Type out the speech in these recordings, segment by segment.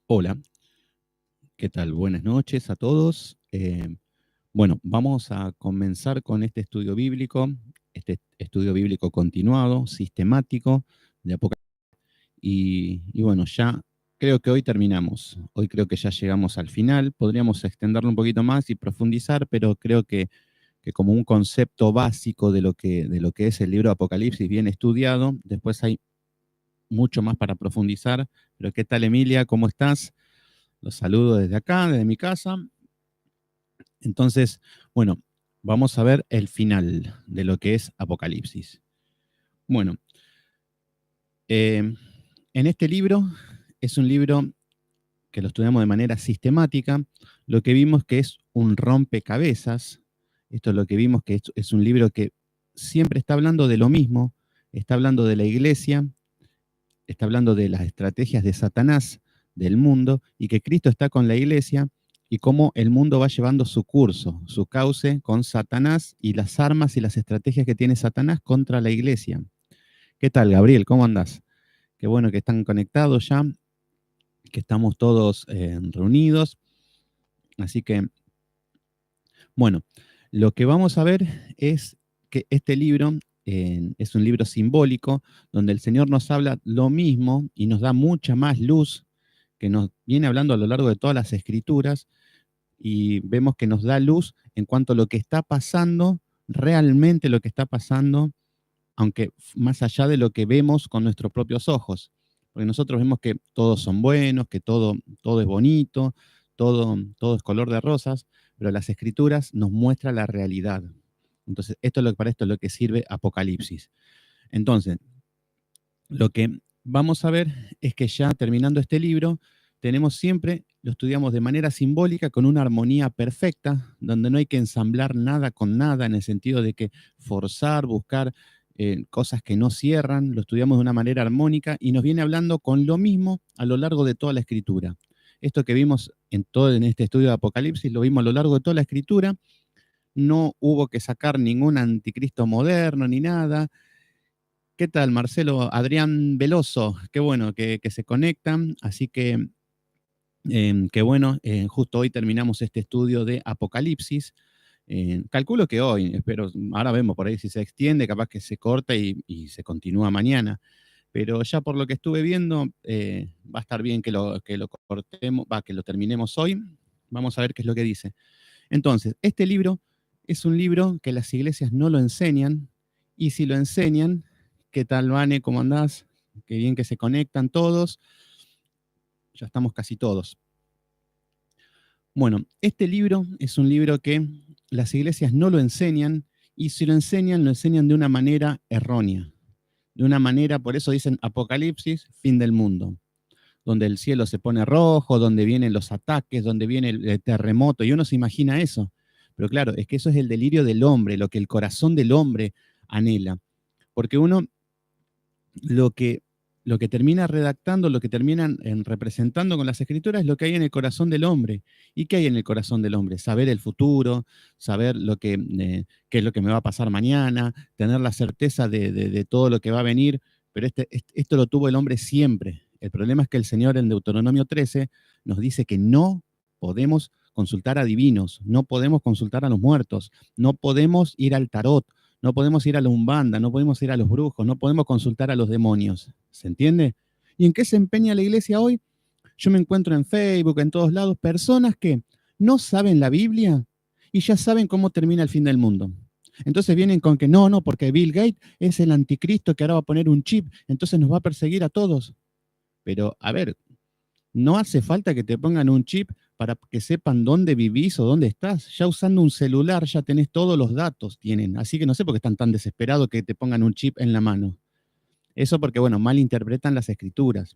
Hola, ¿qué tal? Buenas noches a todos. Bueno, vamos a comenzar con este estudio bíblico continuado, sistemático, de Apocalipsis. Y bueno, ya creo que hoy terminamos. Hoy creo que ya llegamos al final. Podríamos extenderlo un poquito más y profundizar, pero creo que como un concepto básico de lo que es el libro de Apocalipsis bien estudiado, después hay mucho más para profundizar. Pero ¿qué tal, Emilia? ¿Cómo estás? Los saludo desde acá, desde mi casa. Entonces, bueno, vamos a ver el final de lo que es Apocalipsis. Bueno, en este libro es un libro que lo estudiamos de manera sistemática. Lo que vimos que es un rompecabezas. Esto es lo que vimos que es un libro que siempre está hablando de lo mismo. Está hablando de la iglesia, está hablando de las estrategias de Satanás, del mundo, y que Cristo está con la iglesia y cómo el mundo va llevando su curso, su cauce con Satanás y las armas y las estrategias que tiene Satanás contra la iglesia. ¿Qué tal, Gabriel? ¿Cómo andás? Qué bueno que están conectados ya, que estamos todos reunidos. Así que, bueno, lo que vamos a ver es que este libro es un libro simbólico donde el Señor nos habla lo mismo y nos da mucha más luz que nos viene hablando a lo largo de todas las escrituras, y vemos que nos da luz en cuanto a lo que está pasando, realmente lo que está pasando, aunque más allá de lo que vemos con nuestros propios ojos. Porque nosotros vemos que todos son buenos, que todo es bonito, todo es color de rosas, pero las escrituras nos muestran la realidad. Entonces, para esto es lo que sirve Apocalipsis. Entonces, lo que vamos a ver es que ya terminando este libro, tenemos siempre, lo estudiamos de manera simbólica, con una armonía perfecta, donde no hay que ensamblar nada con nada, en el sentido de que forzar, buscar cosas que no cierran, lo estudiamos de una manera armónica y nos viene hablando con lo mismo a lo largo de toda la escritura. Esto que vimos en este estudio de Apocalipsis, lo vimos a lo largo de toda la escritura, no hubo que sacar ningún anticristo moderno ni nada. ¿Qué tal, Marcelo? Adrián Veloso, qué bueno que se conectan. Así que, qué bueno, justo hoy terminamos este estudio de Apocalipsis. Calculo que hoy, espero, ahora vemos por ahí si se extiende, capaz que se corta y se continúa mañana. Pero ya por lo que estuve viendo, va a estar bien que lo cortemos, que lo terminemos hoy. Vamos a ver qué es lo que dice. Entonces, este libro es un libro que las iglesias no lo enseñan, y si lo enseñan, ¿qué tal, Vane? ¿Cómo andás? Qué bien que se conectan todos. Ya estamos casi todos. Bueno, este libro es un libro que las iglesias no lo enseñan, y si lo enseñan de una manera errónea. De una manera, por eso dicen Apocalipsis, fin del mundo, donde el cielo se pone rojo, donde vienen los ataques, donde viene el terremoto, y uno se imagina eso. Pero claro, es que eso es el delirio del hombre, lo que el corazón del hombre anhela. Porque uno lo que, lo que termina redactando, lo que terminan representando con las escrituras es lo que hay en el corazón del hombre. ¿Y qué hay en el corazón del hombre? Saber el futuro, saber qué es lo que me va a pasar mañana, tener la certeza de todo lo que va a venir. Pero esto lo tuvo el hombre siempre. El problema es que el Señor en Deuteronomio 13 nos dice que no podemos consultar a divinos, no podemos consultar a los muertos, no podemos ir al tarot, no podemos ir a la Umbanda, no podemos ir a los brujos, no podemos consultar a los demonios. ¿Se entiende? ¿Y en qué se empeña la iglesia hoy? Yo me encuentro en Facebook, en todos lados, personas que no saben la Biblia y ya saben cómo termina el fin del mundo. Entonces vienen con que no, porque Bill Gates es el anticristo que ahora va a poner un chip, entonces nos va a perseguir a todos. Pero, a ver, no hace falta que te pongan un chip para que sepan dónde vivís o dónde estás. Ya usando un celular ya tenés todos los datos, tienen. Así que no sé por qué están tan desesperados que te pongan un chip en la mano. Eso porque, bueno, malinterpretan las escrituras.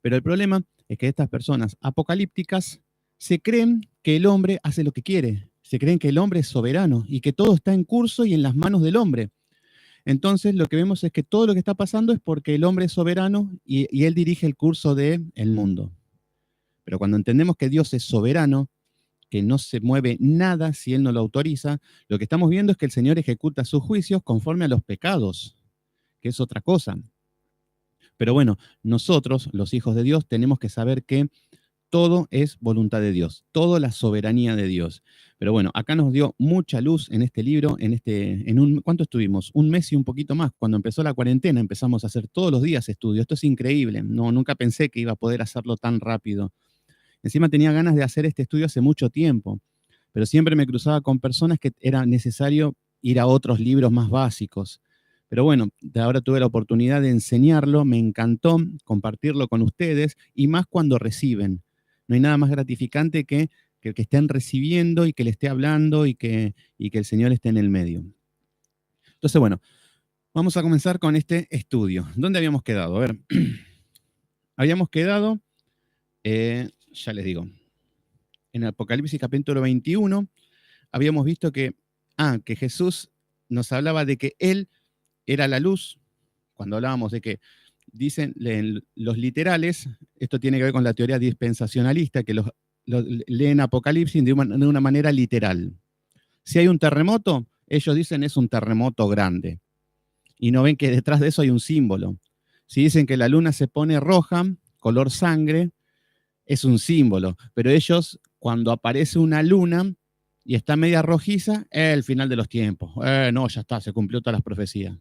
Pero el problema es que estas personas apocalípticas se creen que el hombre hace lo que quiere. Se creen que el hombre es soberano y que todo está en curso y en las manos del hombre. Entonces, lo que vemos es que todo lo que está pasando es porque el hombre es soberano y él dirige el curso del mundo. Pero cuando entendemos que Dios es soberano, que no se mueve nada si Él no lo autoriza, lo que estamos viendo es que el Señor ejecuta sus juicios conforme a los pecados, que es otra cosa. Pero bueno, nosotros, los hijos de Dios, tenemos que saber que todo es voluntad de Dios, todo la soberanía de Dios. Pero bueno, acá nos dio mucha luz en este libro, ¿cuánto estuvimos? Un mes y un poquito más. Cuando empezó la cuarentena empezamos a hacer todos los días estudio. Esto es increíble. No, nunca pensé que iba a poder hacerlo tan rápido. Encima tenía ganas de hacer este estudio hace mucho tiempo, pero siempre me cruzaba con personas que era necesario ir a otros libros más básicos. Pero bueno, ahora tuve la oportunidad de enseñarlo, me encantó compartirlo con ustedes y más cuando reciben. No hay nada más gratificante que el que estén recibiendo y que le esté hablando y que el Señor esté en el medio. Entonces, bueno, vamos a comenzar con este estudio. ¿Dónde habíamos quedado? A ver, habíamos quedado, ya les digo, en Apocalipsis capítulo 21, habíamos visto que Jesús nos hablaba de que Él era la luz, cuando hablábamos de que dicen los literales, esto tiene que ver con la teoría dispensacionalista, que leen Apocalipsis de una manera literal. Si hay un terremoto, ellos dicen es un terremoto grande, y no ven que detrás de eso hay un símbolo. Si dicen que la luna se pone roja, color sangre, es un símbolo, pero ellos, cuando aparece una luna y está media rojiza, es el final de los tiempos. No, ya está, se cumplió todas las profecías.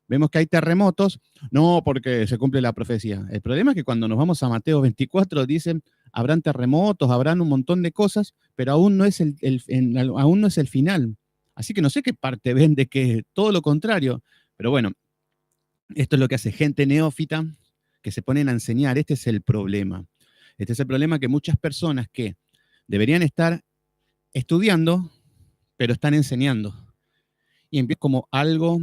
Vemos que hay terremotos, no porque se cumple la profecía. El problema es que cuando nos vamos a Mateo 24 dicen, habrán terremotos, habrán un montón de cosas, pero aún no es aún no es el final. Así que no sé qué parte ven de que todo lo contrario. Pero bueno, esto es lo que hace gente neófita que se ponen a enseñar. Este es el problema. Este es el problema que muchas personas que deberían estar estudiando, pero están enseñando. Y empieza como algo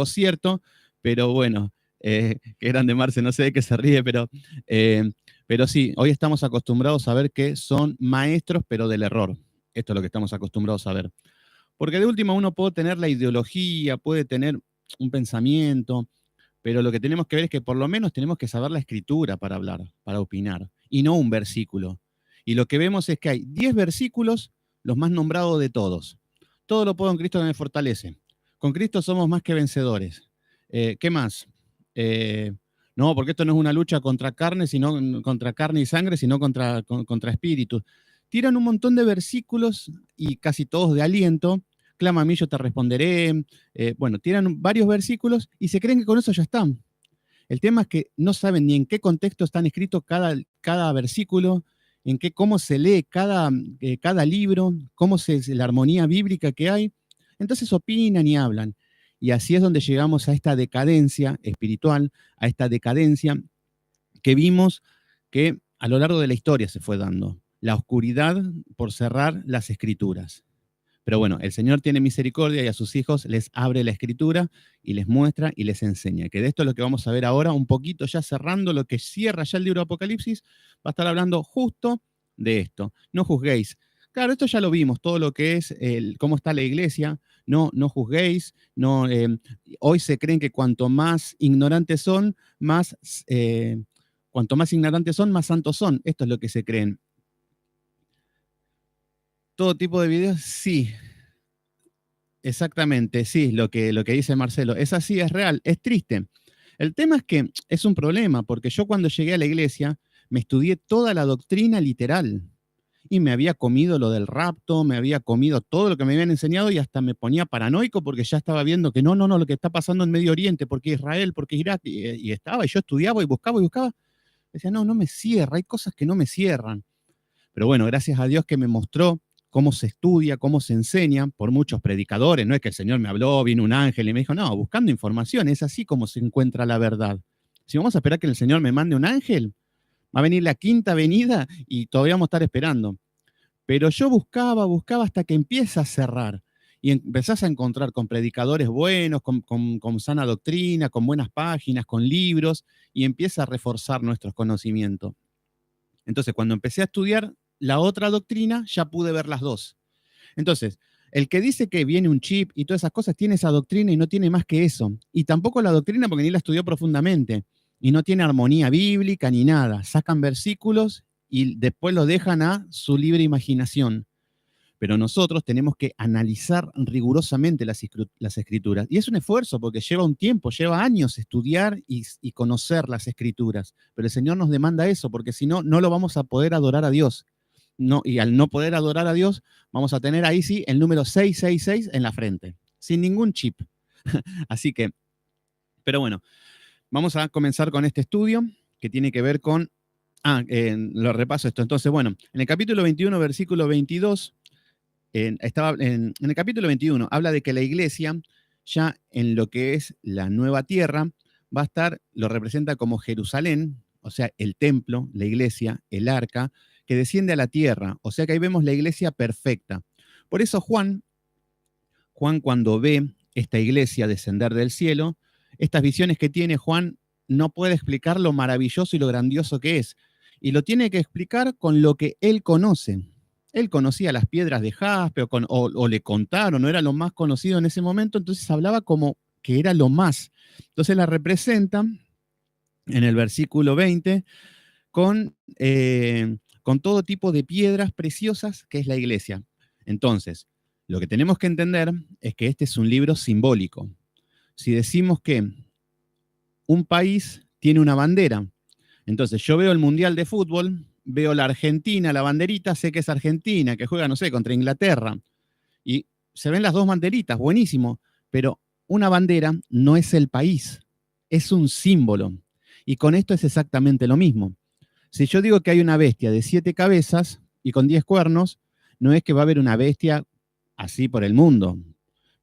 cierto, pero bueno, qué grande Marce, no sé de qué se ríe, pero sí, hoy estamos acostumbrados a ver que son maestros, pero del error. Esto es lo que estamos acostumbrados a ver. Porque de última uno puede tener la ideología, puede tener un pensamiento, pero lo que tenemos que ver es que por lo menos tenemos que saber la escritura para hablar, para opinar, y no un versículo. Y lo que vemos es que hay 10 versículos, los más nombrados de todos. Todo lo puedo en Cristo que me fortalece. Con Cristo somos más que vencedores. ¿Qué más? No, porque esto no es una lucha contra carne y sangre, sino contra espíritus. Tiran un montón de versículos y casi todos de aliento. Clama a mí, yo te responderé. Bueno, tiran varios versículos y se creen que con eso ya están. El tema es que no saben ni en qué contexto están escritos cada versículo, cómo se lee cada libro, cómo es la armonía bíblica que hay. Entonces opinan y hablan. Y así es donde llegamos a esta decadencia espiritual, a esta decadencia que vimos que a lo largo de la historia se fue dando. La oscuridad por cerrar las escrituras. Pero bueno, el Señor tiene misericordia y a sus hijos les abre la escritura y les muestra y les enseña. Que de esto es lo que vamos a ver ahora, un poquito ya cerrando lo que cierra ya el libro de Apocalipsis, va a estar hablando justo de esto. No juzguéis. Claro, esto ya lo vimos, todo lo que es cómo está la iglesia. No juzguéis. Hoy se creen que cuanto más ignorantes son, más santos son. Esto es lo que se creen. Todo tipo de videos, sí. Exactamente, sí, lo que dice Marcelo. Es así, es real, es triste. El tema es que es un problema, porque yo cuando llegué a la iglesia me estudié toda la doctrina literal y me había comido lo del rapto, me había comido todo lo que me habían enseñado y hasta me ponía paranoico porque ya estaba viendo que no, lo que está pasando en Medio Oriente, porque Israel, porque Irak, y estaba, y yo estudiaba y buscaba. Decía, no me cierra, hay cosas que no me cierran. Pero bueno, gracias a Dios que me mostró cómo se estudia, cómo se enseña por muchos predicadores. No es que el Señor me habló, vino un ángel y me dijo, no, buscando información, es así como se encuentra la verdad. Si vamos a esperar que el Señor me mande un ángel, va a venir la quinta venida y todavía vamos a estar esperando. Pero yo buscaba hasta que empieza a cerrar. Y empezás a encontrar con predicadores buenos, con sana doctrina, con buenas páginas, con libros, y empieza a reforzar nuestros conocimientos. Entonces, cuando empecé a estudiar la otra doctrina, ya pude ver las dos. Entonces, el que dice que viene un chip y todas esas cosas tiene esa doctrina y no tiene más que eso. Y tampoco la doctrina porque ni la estudió profundamente. Y no tiene armonía bíblica ni nada. Sacan versículos y después lo dejan a su libre imaginación. pero nosotros tenemos que analizar rigurosamente las escrituras. Y es un esfuerzo porque lleva un tiempo, lleva años estudiar y conocer las escrituras. Pero el Señor nos demanda eso, porque si no, no lo vamos a poder adorar a Dios. No, y al no poder adorar a Dios, vamos a tener ahí sí el número 666 en la frente, sin ningún chip. Así que, pero bueno, vamos a comenzar con este estudio que tiene que ver con, lo repaso esto. Entonces, bueno, en el capítulo 21, versículo 22, en el capítulo 21 habla de que la iglesia, ya en lo que es la nueva tierra, va a estar, lo representa como Jerusalén, o sea, el templo, la iglesia, el arca, que desciende a la tierra. O sea que ahí vemos la iglesia perfecta. Por eso Juan cuando ve esta iglesia descender del cielo, estas visiones que tiene Juan, no puede explicar lo maravilloso y lo grandioso que es. Y lo tiene que explicar con lo que él conoce. Él conocía las piedras de jaspe o le contaron, no era lo más conocido en ese momento, entonces hablaba como que era lo más. Entonces la representa en el versículo 20 con todo tipo de piedras preciosas que es la iglesia. Entonces, lo que tenemos que entender es que este es un libro simbólico. Si decimos que un país tiene una bandera, entonces yo veo el Mundial de Fútbol, veo la Argentina, la banderita, sé que es Argentina, que juega, no sé, contra Inglaterra, y se ven las dos banderitas, buenísimo, pero una bandera no es el país, es un símbolo. Y con esto es exactamente lo mismo. Si yo digo que hay una bestia de 7 cabezas y con 10 cuernos, no es que va a haber una bestia así por el mundo.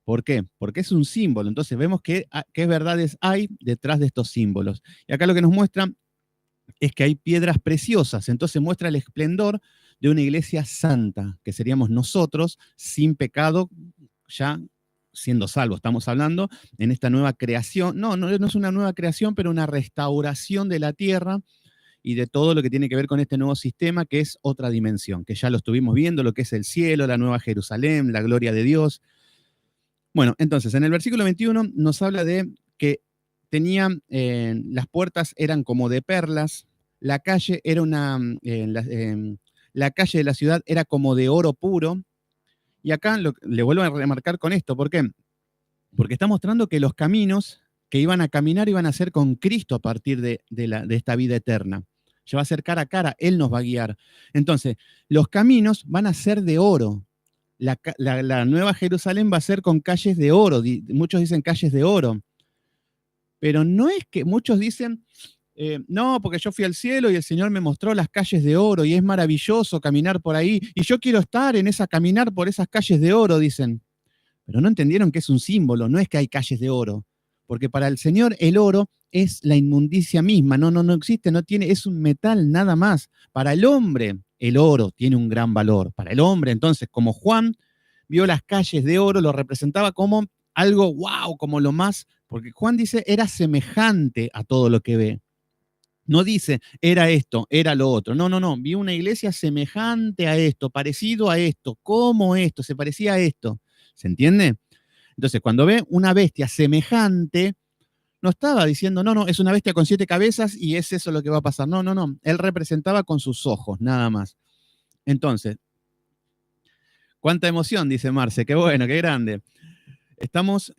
¿Por qué? Porque es un símbolo. Entonces vemos qué verdades hay detrás de estos símbolos. Y acá lo que nos muestra es que hay piedras preciosas. Entonces muestra el esplendor de una iglesia santa, que seríamos nosotros, sin pecado, ya siendo salvos. Estamos hablando en esta nueva creación. No es una nueva creación, pero una restauración de la tierra y de todo lo que tiene que ver con este nuevo sistema, que es otra dimensión, que ya lo estuvimos viendo, lo que es el cielo, la nueva Jerusalén, la gloria de Dios. Bueno, entonces, en el versículo 21 nos habla de que tenían, las puertas eran como de perlas, la calle era la calle de la ciudad era como de oro puro, y acá le vuelvo a remarcar con esto, ¿por qué? Porque está mostrando que los caminos que iban a caminar iban a ser con Cristo a partir de esta vida eterna. Ya va a ser cara a cara, Él nos va a guiar. Entonces, los caminos van a ser de oro. La nueva Jerusalén va a ser con calles de oro. Muchos dicen calles de oro. Pero no es que muchos dicen, no, porque yo fui al cielo y el Señor me mostró las calles de oro y es maravilloso caminar por ahí. Y yo quiero estar caminar por esas calles de oro, dicen. Pero no entendieron que es un símbolo, no es que hay calles de oro, porque para el Señor el oro es la inmundicia misma, no existe, no tiene, es un metal nada más. Para el hombre el oro tiene un gran valor. Para el hombre, entonces, como Juan vio las calles de oro, lo representaba como algo wow, como lo más, porque Juan dice, era semejante a todo lo que ve. No dice, era esto, era lo otro. No. Vi una iglesia semejante a esto, parecido a esto, como esto, se parecía a esto. ¿Se entiende? Entonces, cuando ve una bestia semejante, no estaba diciendo, no, es una bestia con 7 cabezas y es eso lo que va a pasar. No. Él representaba con sus ojos, nada más. Entonces, cuánta emoción, dice Marce, qué bueno, qué grande. Estamos,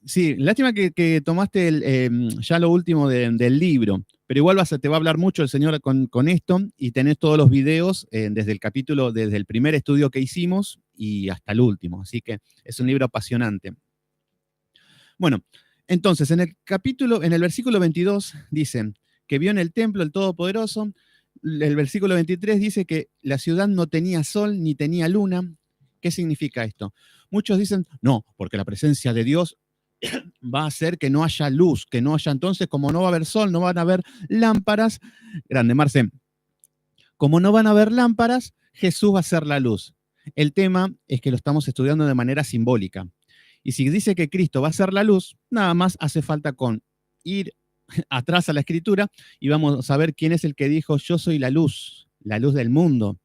sí, lástima que tomaste ya lo último del libro, pero igual te va a hablar mucho el Señor con esto y tenés todos los videos desde el primer estudio que hicimos y hasta el último, así que es un libro apasionante. Bueno, entonces en el versículo 22 dice que vio en el templo el Todopoderoso, el versículo 23 dice que la ciudad no tenía sol ni tenía luna. ¿Qué significa esto? Muchos dicen, no, porque la presencia de Dios va a hacer que no haya luz, que no haya entonces, como no va a haber sol, no van a haber lámparas. Grande, Marce. Como no van a haber lámparas, Jesús va a ser la luz. El tema es que lo estamos estudiando de manera simbólica. Y si dice que Cristo va a ser la luz, nada más hace falta con ir atrás a la Escritura y vamos a ver quién es el que dijo, yo soy la luz del mundo.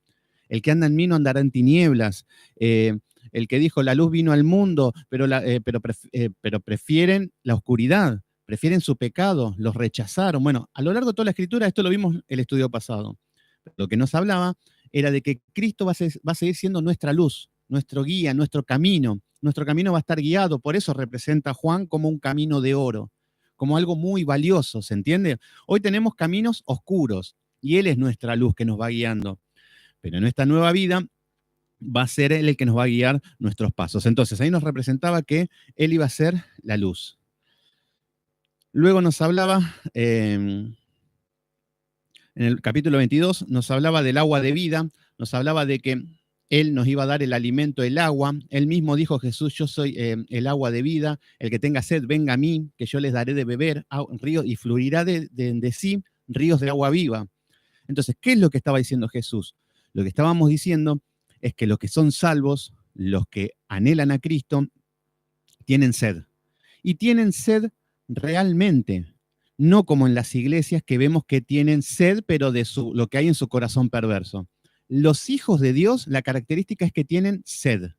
El que anda en mí no andará en tinieblas. El que dijo, la luz vino al mundo, pero prefieren la oscuridad, prefieren su pecado, los rechazaron. Bueno, a lo largo de toda la Escritura, esto lo vimos el estudio pasado. Lo que nos hablaba era de que Cristo va a seguir siendo nuestra luz. nuestro guía, nuestro camino. Nuestro camino va a estar guiado, por eso representa a Juan como un camino de oro, como algo muy valioso, ¿se entiende? Hoy tenemos caminos oscuros y Él es nuestra luz que nos va guiando. Pero en esta nueva vida va a ser Él el que nos va a guiar nuestros pasos. Entonces ahí nos representaba que Él iba a ser la luz. Luego nos hablaba, en el capítulo 22, nos hablaba del agua de vida, nos hablaba de que Él nos iba a dar el alimento, el agua. Él mismo dijo, Jesús, yo soy el agua de vida, el que tenga sed, venga a mí, que yo les daré de beber ríos y fluirá de sí ríos de agua viva. Entonces, ¿qué es lo que estaba diciendo Jesús? Lo que estábamos diciendo es que los que son salvos, los que anhelan a Cristo, tienen sed. Y tienen sed realmente, no como en las iglesias que vemos que tienen sed, pero de lo que hay en su corazón perverso. Los hijos de Dios, la característica es que tienen sed.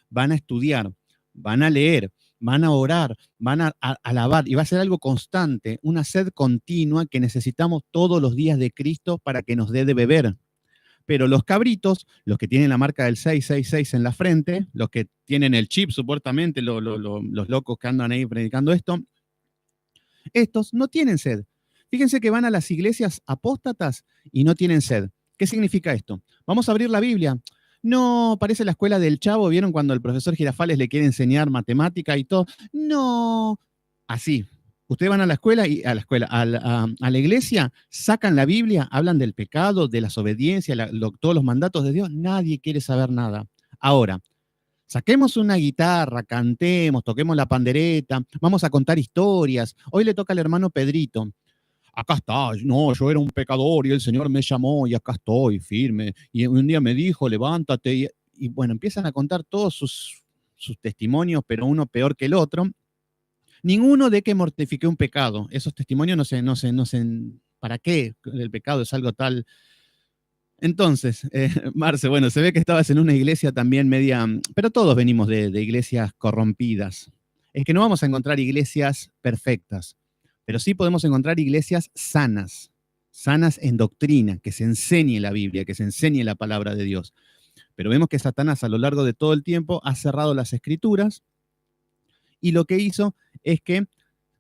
Van a estudiar, van a leer, van a orar, van a alabar, y va a ser algo constante, una sed continua que necesitamos todos los días de Cristo para que nos dé de beber. Pero los cabritos, los que tienen la marca del 666 en la frente, los que tienen el chip supuestamente, los locos que andan ahí predicando esto, estos no tienen sed. Fíjense que van a las iglesias apóstatas y no tienen sed. ¿Qué significa esto? Vamos a abrir la Biblia. No, parece la escuela del Chavo, ¿vieron cuando el profesor Girafales le quiere enseñar matemática y todo? No, así. Ustedes van a la escuela y a la iglesia, sacan la Biblia, hablan del pecado, de la desobediencia, todos los mandatos de Dios. Nadie quiere saber nada. Ahora, saquemos una guitarra, cantemos, toquemos la pandereta, vamos a contar historias. Hoy le toca al hermano Pedrito. Acá está, no, yo era un pecador y el Señor me llamó y acá estoy firme. Y un día me dijo, levántate. Y bueno, empiezan a contar todos sus testimonios, pero uno peor que el otro. Ninguno de que mortifiqué un pecado. Esos testimonios no sé, ¿para qué? El pecado es algo tal. Entonces, Marce, bueno, se ve que estabas en una iglesia también media, pero todos venimos de iglesias corrompidas. Es que no vamos a encontrar iglesias perfectas, pero sí podemos encontrar iglesias sanas, sanas en doctrina, que se enseñe la Biblia, que se enseñe la palabra de Dios. Pero vemos que Satanás a lo largo de todo el tiempo ha cerrado las escrituras y lo que hizo es que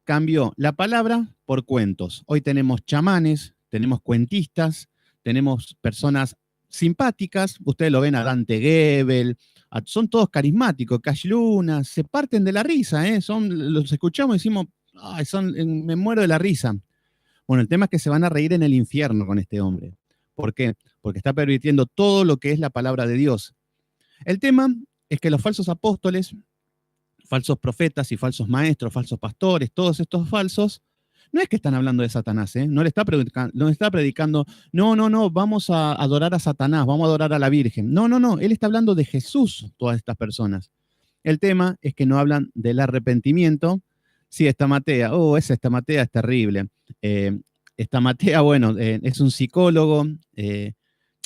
cambió la palabra por cuentos. Hoy tenemos chamanes, tenemos cuentistas, tenemos personas simpáticas, ustedes lo ven a Dante Gebel, son todos carismáticos, Cash Luna, se parten de la risa, los escuchamos y decimos, ay, me muero de la risa. Bueno, el tema es que se van a reír en el infierno con este hombre. ¿Por qué? Porque está permitiendo todo lo que es la palabra de Dios. El tema es que los falsos apóstoles, falsos profetas y falsos maestros, falsos pastores, todos estos falsos, no es que están hablando de Satanás, no le está predicando, no, vamos a adorar a Satanás, vamos a adorar a la Virgen. No, él está hablando de Jesús, todas estas personas. El tema es que no hablan del arrepentimiento. Sí, esta Matea, esta Matea es terrible. Esta Matea, bueno, es un psicólogo.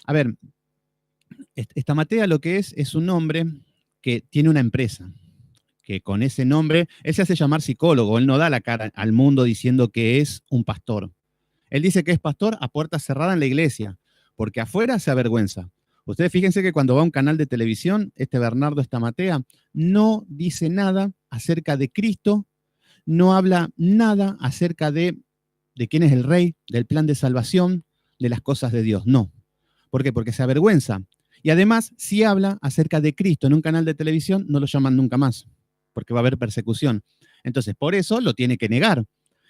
A ver, esta Matea lo que es un hombre que tiene una empresa, que con ese nombre, él se hace llamar psicólogo, él no da la cara al mundo diciendo que es un pastor. Él dice que es pastor a puerta cerrada en la iglesia, porque afuera se avergüenza. Ustedes fíjense que cuando va a un canal de televisión, este Bernardo Estamatea no dice nada acerca de Cristo, no habla nada acerca de quién es el rey, del plan de salvación, de las cosas de Dios. No. ¿Por qué? Porque se avergüenza. Y además, si habla acerca de Cristo en un canal de televisión, no lo llaman nunca más, porque va a haber persecución. Entonces, por eso lo tiene que negar.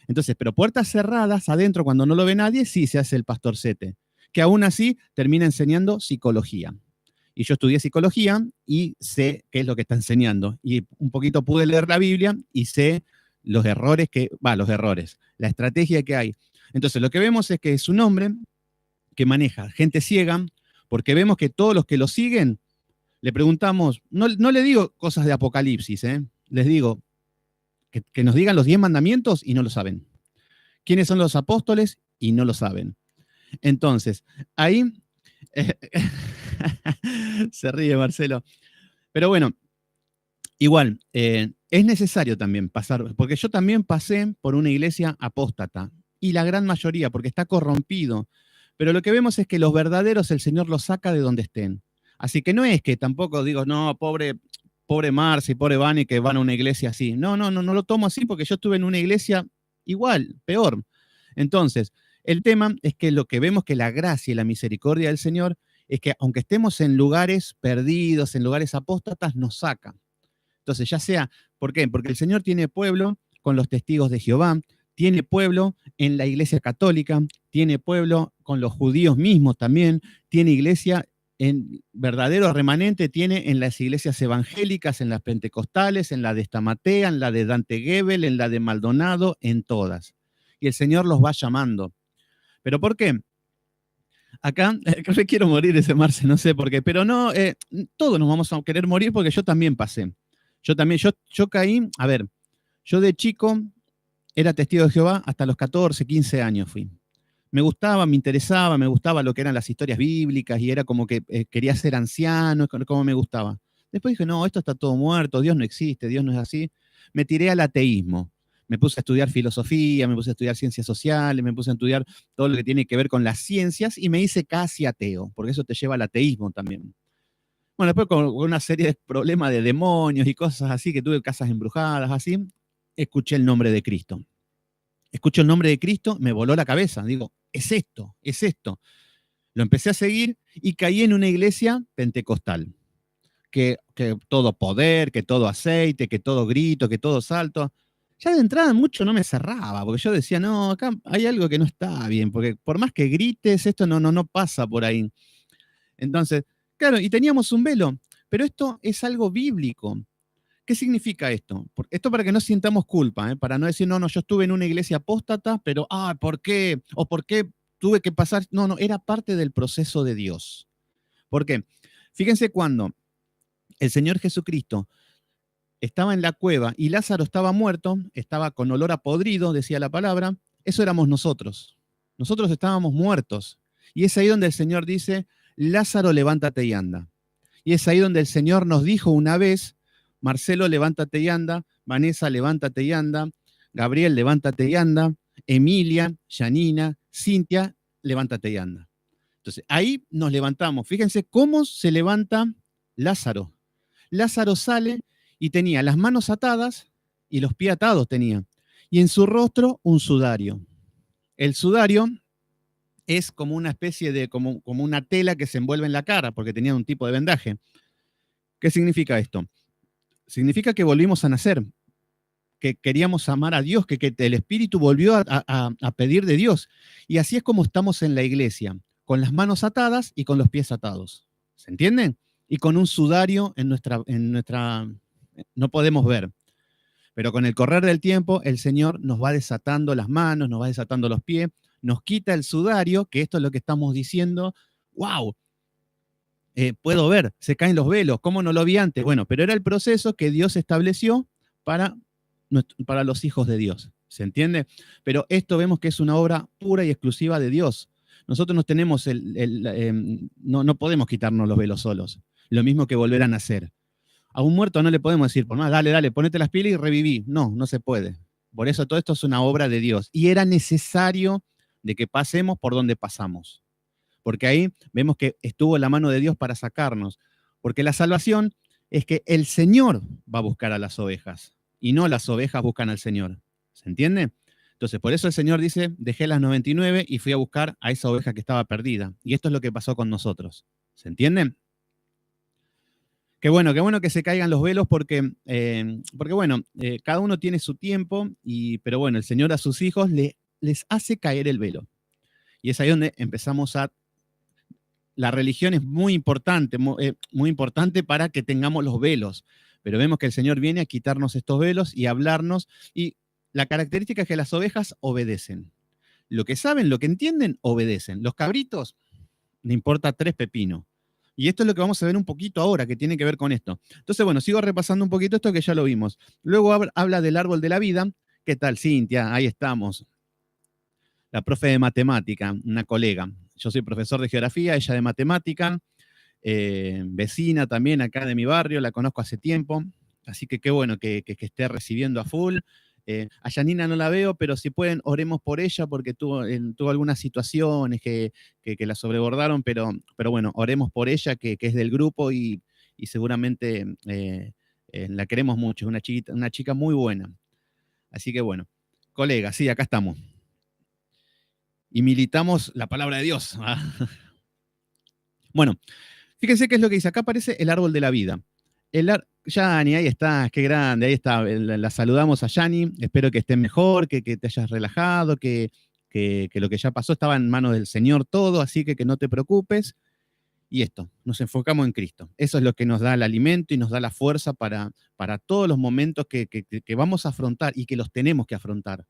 Entonces, pero puertas cerradas, adentro, cuando no lo ve nadie, sí se hace el pastorcete, que aún así termina enseñando psicología. Y yo estudié psicología y sé qué es lo que está enseñando. Y un poquito pude leer la Biblia y sé los errores la estrategia que hay. Entonces, lo que vemos es que es un hombre que maneja gente ciega, porque vemos que todos los que lo siguen, le preguntamos, no le digo cosas de Apocalipsis, les digo que nos digan los 10 mandamientos y no lo saben. ¿Quiénes son los apóstoles? Y no lo saben. Entonces, ahí se ríe Marcelo. Pero bueno, igual, es necesario también pasar, porque yo también pasé por una iglesia apóstata, y la gran mayoría, porque está corrompido. Pero lo que vemos es que los verdaderos el Señor los saca de donde estén. Así que no es que tampoco digo, no, pobre Marce, pobre Vani que van a una iglesia así. No lo tomo así porque yo estuve en una iglesia igual, peor. Entonces, el tema es que lo que vemos que la gracia y la misericordia del Señor es que aunque estemos en lugares perdidos, en lugares apóstatas, nos saca. Entonces, ya sea, ¿por qué? Porque el Señor tiene pueblo con los testigos de Jehová, tiene pueblo en la iglesia católica, tiene pueblo con los judíos mismos también, tiene iglesia en verdadero remanente, tiene en las iglesias evangélicas, en las pentecostales, en la de Estamatea, en la de Dante Gebel, en la de Maldonado, en todas. Y el Señor los va llamando. ¿Pero por qué? Acá, me quiero morir ese Marce, no sé por qué, pero no, todos nos vamos a querer morir porque yo también pasé. Yo caí, a ver, yo de chico era testigo de Jehová hasta los 14, 15 años fui. Me gustaba, me interesaba, me gustaba lo que eran las historias bíblicas y era como que quería ser anciano, como me gustaba. Después dije, no, esto está todo muerto, Dios no existe, Dios no es así. Me tiré al ateísmo. Me puse a estudiar filosofía, me puse a estudiar ciencias sociales, me puse a estudiar todo lo que tiene que ver con las ciencias y me hice casi ateo, porque eso te lleva al ateísmo también. Bueno, después con una serie de problemas de demonios y cosas así, que tuve casas embrujadas, así, escuché el nombre de Cristo. Escucho el nombre de Cristo, me voló la cabeza. Digo, es esto, es esto. Lo empecé a seguir y caí en una iglesia pentecostal. Que todo poder, que todo aceite, que todo grito, que todo salto. Ya de entrada mucho no me cerraba, porque yo decía, no, acá hay algo que no está bien, porque por más que grites, esto no pasa por ahí. Entonces, claro, y teníamos un velo, pero esto es algo bíblico. ¿Qué significa esto? Esto para que no sintamos culpa, para no decir, no, yo estuve en una iglesia apóstata, pero, ¿por qué? ¿O por qué tuve que pasar? No, era parte del proceso de Dios. ¿Por qué? Fíjense cuando el Señor Jesucristo estaba en la cueva y Lázaro estaba muerto, estaba con olor a podrido, decía la palabra, eso éramos nosotros. Nosotros estábamos muertos. Y es ahí donde el Señor dice, Lázaro, levántate y anda. Y es ahí donde el Señor nos dijo una vez, Marcelo, levántate y anda, Vanessa, levántate y anda, Gabriel, levántate y anda, Emilia, Janina, Cintia, levántate y anda. Entonces, ahí nos levantamos. Fíjense cómo se levanta Lázaro. Lázaro sale y tenía las manos atadas y los pies atados tenía. Y en su rostro un sudario. El sudario es como una especie de, como una tela que se envuelve en la cara, porque tenía un tipo de vendaje. ¿Qué significa esto? Significa que volvimos a nacer, que queríamos amar a Dios, que el Espíritu volvió a pedir de Dios. Y así es como estamos en la iglesia, con las manos atadas y con los pies atados. ¿Se entiende? Y con un sudario en nuestra no podemos ver. Pero con el correr del tiempo, el Señor nos va desatando las manos, nos va desatando los pies, nos quita el sudario, que esto es lo que estamos diciendo. ¡Wow! Puedo ver, se caen los velos, ¿cómo no lo vi antes? Bueno, pero era el proceso que Dios estableció para los hijos de Dios, ¿se entiende? Pero esto vemos que es una obra pura y exclusiva de Dios. Nosotros no tenemos no podemos quitarnos los velos solos, lo mismo que volver a nacer. A un muerto no le podemos decir, por más, dale, ponete las pilas y reviví. No se puede. Por eso todo esto es una obra de Dios. Y era necesario de que pasemos por donde pasamos. Porque ahí vemos que estuvo la mano de Dios para sacarnos. Porque la salvación es que el Señor va a buscar a las ovejas y no las ovejas buscan al Señor. ¿Se entiende? Entonces, por eso el Señor dice, dejé las 99 y fui a buscar a esa oveja que estaba perdida. Y esto es lo que pasó con nosotros. ¿Se entiende? Qué bueno que se caigan los velos porque bueno, cada uno tiene su tiempo, pero bueno, el Señor a sus hijos les hace caer el velo. Y es ahí donde empezamos la religión es muy importante para que tengamos los velos, pero vemos que el Señor viene a quitarnos estos velos y a hablarnos, y la característica es que las ovejas obedecen. Lo que saben, lo que entienden, obedecen. Los cabritos, le importa 3 pepinos. Y esto es lo que vamos a ver un poquito ahora, que tiene que ver con esto. Entonces, bueno, sigo repasando un poquito esto que ya lo vimos. Luego habla del árbol de la vida. ¿Qué tal, Cintia? Ahí estamos. La profe de matemática, una colega. Yo soy profesor de geografía, ella de matemática, vecina también acá de mi barrio, la conozco hace tiempo. Así que qué bueno que esté recibiendo a full. A Janina no la veo, pero si pueden, oremos por ella porque tuvo algunas situaciones que la sobrebordaron, pero bueno, oremos por ella, que es del grupo y seguramente la queremos mucho, es una chica muy buena. Así que bueno, colegas, sí, acá estamos. Y militamos la palabra de Dios. Bueno, fíjense qué es lo que dice. Acá aparece el árbol de la vida. Yani, ahí está, qué grande, ahí está. La saludamos a Yani. Espero que esté mejor, que te hayas relajado, que lo que ya pasó estaba en manos del Señor todo, así que no te preocupes. Y esto, nos enfocamos en Cristo. Eso es lo que nos da el alimento y nos da la fuerza para todos los momentos que vamos a afrontar y que los tenemos que afrontar.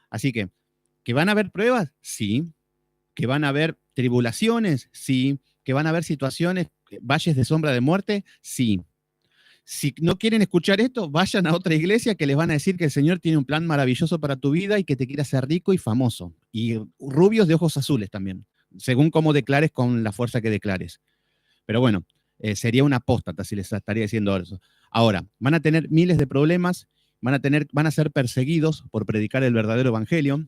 Así ¿que van a haber pruebas? Sí. ¿Que van a haber tribulaciones? Sí. ¿Que van a haber situaciones, valles de sombra de muerte? Sí. Si no quieren escuchar esto, vayan a otra iglesia que les van a decir que el Señor tiene un plan maravilloso para tu vida y que te quiere hacer rico y famoso. Y rubios de ojos azules también, según cómo declares con la fuerza que declares. Pero bueno, sería un apóstata si les estaría diciendo eso. Ahora, van a tener miles de problemas, van a ser perseguidos por predicar el verdadero evangelio,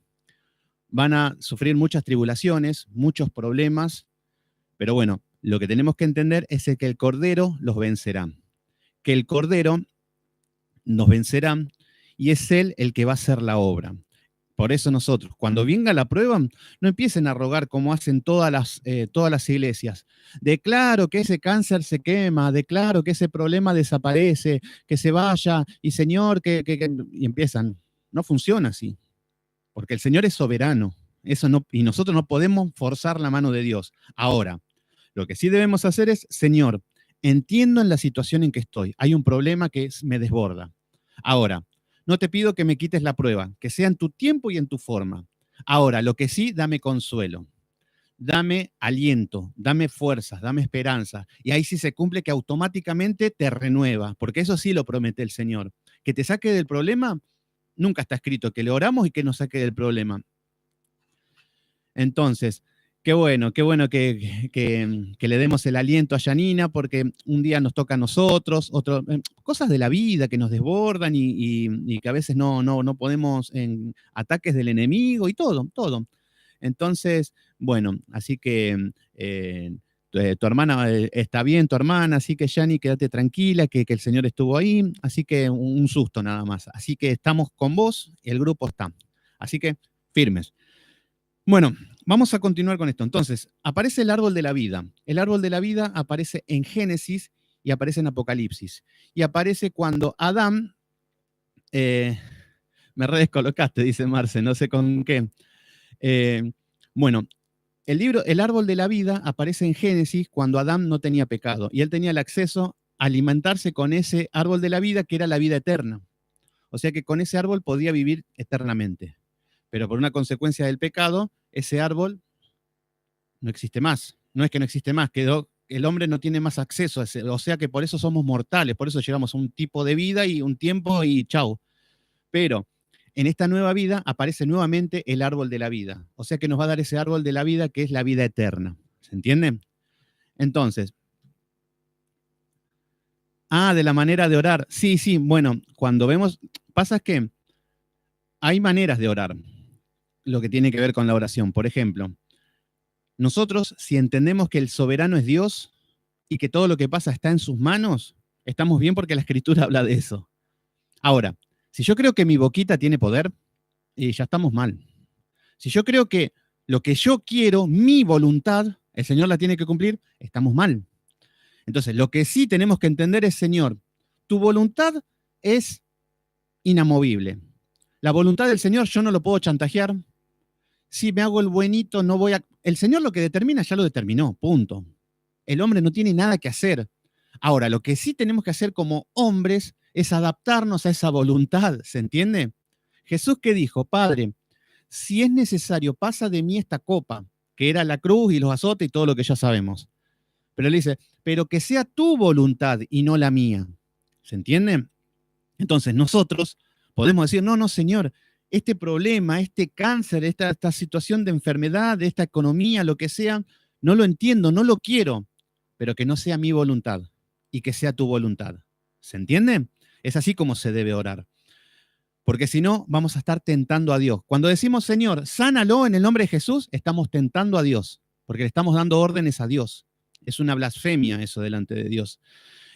van a sufrir muchas tribulaciones, muchos problemas, pero bueno, lo que tenemos que entender es que el Cordero los vencerá, que el Cordero nos vencerá y es Él el que va a hacer la obra. Por eso nosotros, cuando venga la prueba, no empiecen a rogar como hacen todas las iglesias. Declaro que ese cáncer se quema, declaro que ese problema desaparece, que se vaya, y Señor, y empiezan. No funciona así, porque el Señor es soberano. Eso no, y nosotros no podemos forzar la mano de Dios. Ahora, lo que sí debemos hacer es, Señor, entiendo en la situación en que estoy. Hay un problema que me desborda. Ahora, no te pido que me quites la prueba, que sea en tu tiempo y en tu forma. Ahora, lo que sí, dame consuelo, dame aliento, dame fuerzas, dame esperanza. Y ahí sí se cumple que automáticamente te renueva, porque eso sí lo promete el Señor. Que te saque del problema, nunca está escrito que le oramos y que nos saque del problema. Entonces, qué bueno que le demos el aliento a Janina, porque un día nos toca a nosotros, cosas de la vida que nos desbordan y que a veces no podemos, en ataques del enemigo y todo. Entonces, bueno, así que tu hermana está bien, tu hermana, así que Yani, quédate tranquila, que el Señor estuvo ahí, así que un susto nada más. Así que estamos con vos, el grupo está. Así que firmes. Bueno, vamos a continuar con esto. Entonces, aparece el árbol de la vida. El árbol de la vida aparece en Génesis y aparece en Apocalipsis. Y aparece cuando Adán, me redescolocaste, dice Marce, no sé con qué. Bueno, el árbol de la vida aparece en Génesis cuando Adán no tenía pecado y él tenía el acceso a alimentarse con ese árbol de la vida que era la vida eterna. O sea que con ese árbol podía vivir eternamente. Pero por una consecuencia del pecado, ese árbol no existe más. No es que no existe más, el hombre no tiene más acceso a ese, o sea que por eso somos mortales, por eso llegamos a un tipo de vida y un tiempo y chau. Pero en esta nueva vida aparece nuevamente el árbol de la vida, o sea que nos va a dar ese árbol de la vida que es la vida eterna. ¿Se entiende? Entonces, de la manera de orar. Sí, bueno, cuando vemos, pasa que hay maneras de orar, lo que tiene que ver con la oración. Por ejemplo, nosotros, si entendemos que el soberano es Dios y que todo lo que pasa está en sus manos, estamos bien porque la Escritura habla de eso. Ahora, si yo creo que mi boquita tiene poder, ya estamos mal. Si yo creo que lo que yo quiero, mi voluntad, el Señor la tiene que cumplir, estamos mal. Entonces, lo que sí tenemos que entender es, Señor, tu voluntad es inamovible. La voluntad del Señor yo no lo puedo chantajear. Si me hago el buenito, no voy a... El Señor lo que determina ya lo determinó, punto. El hombre no tiene nada que hacer. Ahora, lo que sí tenemos que hacer como hombres es adaptarnos a esa voluntad, ¿se entiende? Jesús que dijo, Padre, si es necesario, pasa de mí esta copa, que era la cruz y los azotes y todo lo que ya sabemos. Pero él dice, pero que sea tu voluntad y no la mía. ¿Se entiende? Entonces nosotros podemos decir, no, Señor, este problema, este cáncer, esta situación de enfermedad, esta economía, lo que sea, no lo entiendo, no lo quiero, pero que no sea mi voluntad y que sea tu voluntad. ¿Se entiende? Es así como se debe orar. Porque si no, vamos a estar tentando a Dios. Cuando decimos, Señor, sánalo en el nombre de Jesús, estamos tentando a Dios, porque le estamos dando órdenes a Dios. Es una blasfemia eso delante de Dios.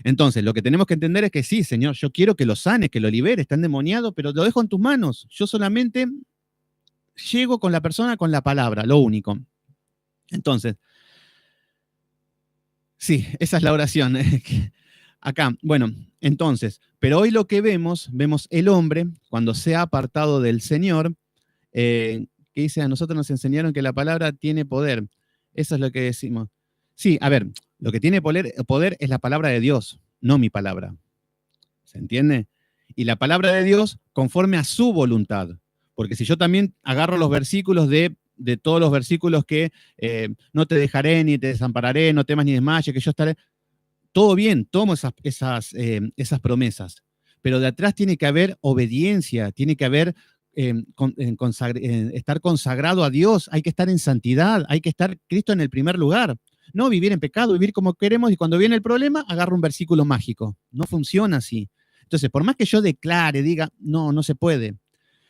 Entonces, lo que tenemos que entender es que sí, Señor, yo quiero que lo sanes, que lo libere, está endemoniado, pero lo dejo en tus manos. Yo solamente llego con la persona, con la palabra, lo único. Entonces, sí, esa es la oración. Acá, bueno, entonces, pero hoy lo que vemos el hombre, cuando se ha apartado del Señor, que dice, a nosotros nos enseñaron que la palabra tiene poder. Eso es lo que decimos. Sí, a ver, lo que tiene poder es la palabra de Dios, no mi palabra. ¿Se entiende? Y la palabra de Dios conforme a su voluntad. Porque si yo también agarro los versículos de todos los versículos que no te dejaré ni te desampararé, no temas ni desmayes, que yo estaré, todo bien, tomo esas promesas. Pero de atrás tiene que haber obediencia, tiene que haber estar consagrado a Dios, hay que estar en santidad, hay que estar Cristo en el primer lugar. No vivir en pecado, vivir como queremos y cuando viene el problema, agarro un versículo mágico. No funciona así. Entonces, por más que yo declare, diga, no, no se puede.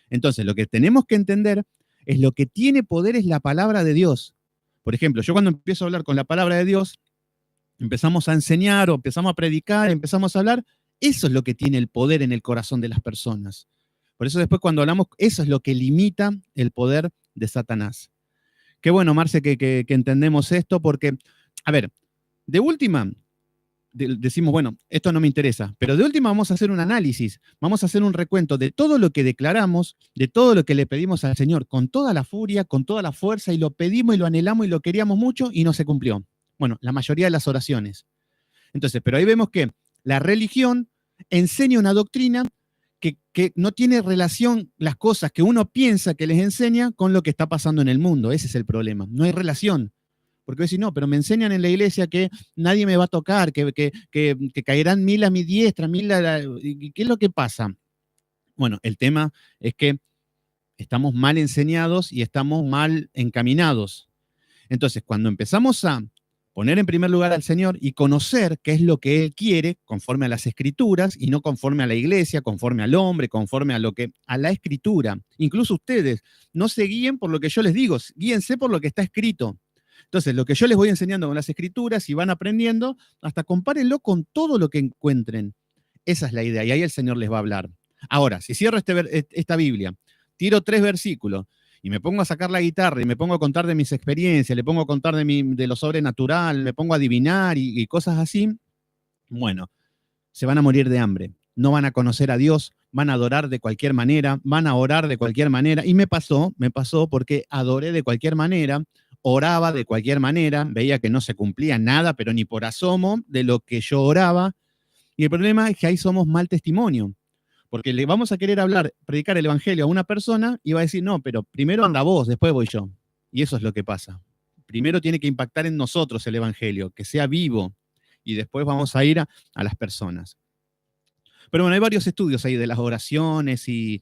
Entonces, lo que tenemos que entender es lo que tiene poder es la palabra de Dios. Por ejemplo, yo cuando empiezo a hablar con la palabra de Dios, empezamos a enseñar o empezamos a predicar, empezamos a hablar, eso es lo que tiene el poder en el corazón de las personas. Por eso después cuando hablamos, eso es lo que limita el poder de Satanás. Qué bueno, Marce, que entendemos esto, porque, a ver, de última, decimos, bueno, esto no me interesa, pero de última vamos a hacer un análisis, vamos a hacer un recuento de todo lo que declaramos, de todo lo que le pedimos al Señor, con toda la furia, con toda la fuerza, y lo pedimos y lo anhelamos y lo queríamos mucho y no se cumplió. Bueno, la mayoría de las oraciones. Entonces, pero ahí vemos que la religión enseña una doctrina que no tiene relación las cosas que uno piensa que les enseña con lo que está pasando en el mundo. Ese es el problema. No hay relación. Porque decís, no, pero me enseñan en la iglesia que nadie me va a tocar, que caerán 1000 a mi diestra, 1000 a la... ¿Qué es lo que pasa? Bueno, el tema es que estamos mal enseñados y estamos mal encaminados. Entonces, cuando empezamos a poner en primer lugar al Señor y conocer qué es lo que Él quiere, conforme a las Escrituras, y no conforme a la iglesia, conforme al hombre, conforme a la Escritura. Incluso ustedes, no se guíen por lo que yo les digo, guíense por lo que está escrito. Entonces, lo que yo les voy enseñando con las Escrituras y van aprendiendo, hasta compárenlo con todo lo que encuentren. Esa es la idea, y ahí el Señor les va a hablar. Ahora, si cierro esta Biblia, tiro 3 versículos, y me pongo a sacar la guitarra y me pongo a contar de mis experiencias, le pongo a contar de lo sobrenatural, me pongo a adivinar y cosas así, bueno, se van a morir de hambre. No van a conocer a Dios, van a adorar de cualquier manera, van a orar de cualquier manera. Y me pasó porque adoré de cualquier manera, oraba de cualquier manera, veía que no se cumplía nada, pero ni por asomo de lo que yo oraba. Y el problema es que ahí somos mal testimonio. Porque le vamos a querer predicar el evangelio a una persona y va a decir, no, pero primero anda vos, después voy yo. Y eso es lo que pasa. Primero tiene que impactar en nosotros el evangelio, que sea vivo, y después vamos a ir a las personas. Pero bueno, hay varios estudios ahí de las oraciones y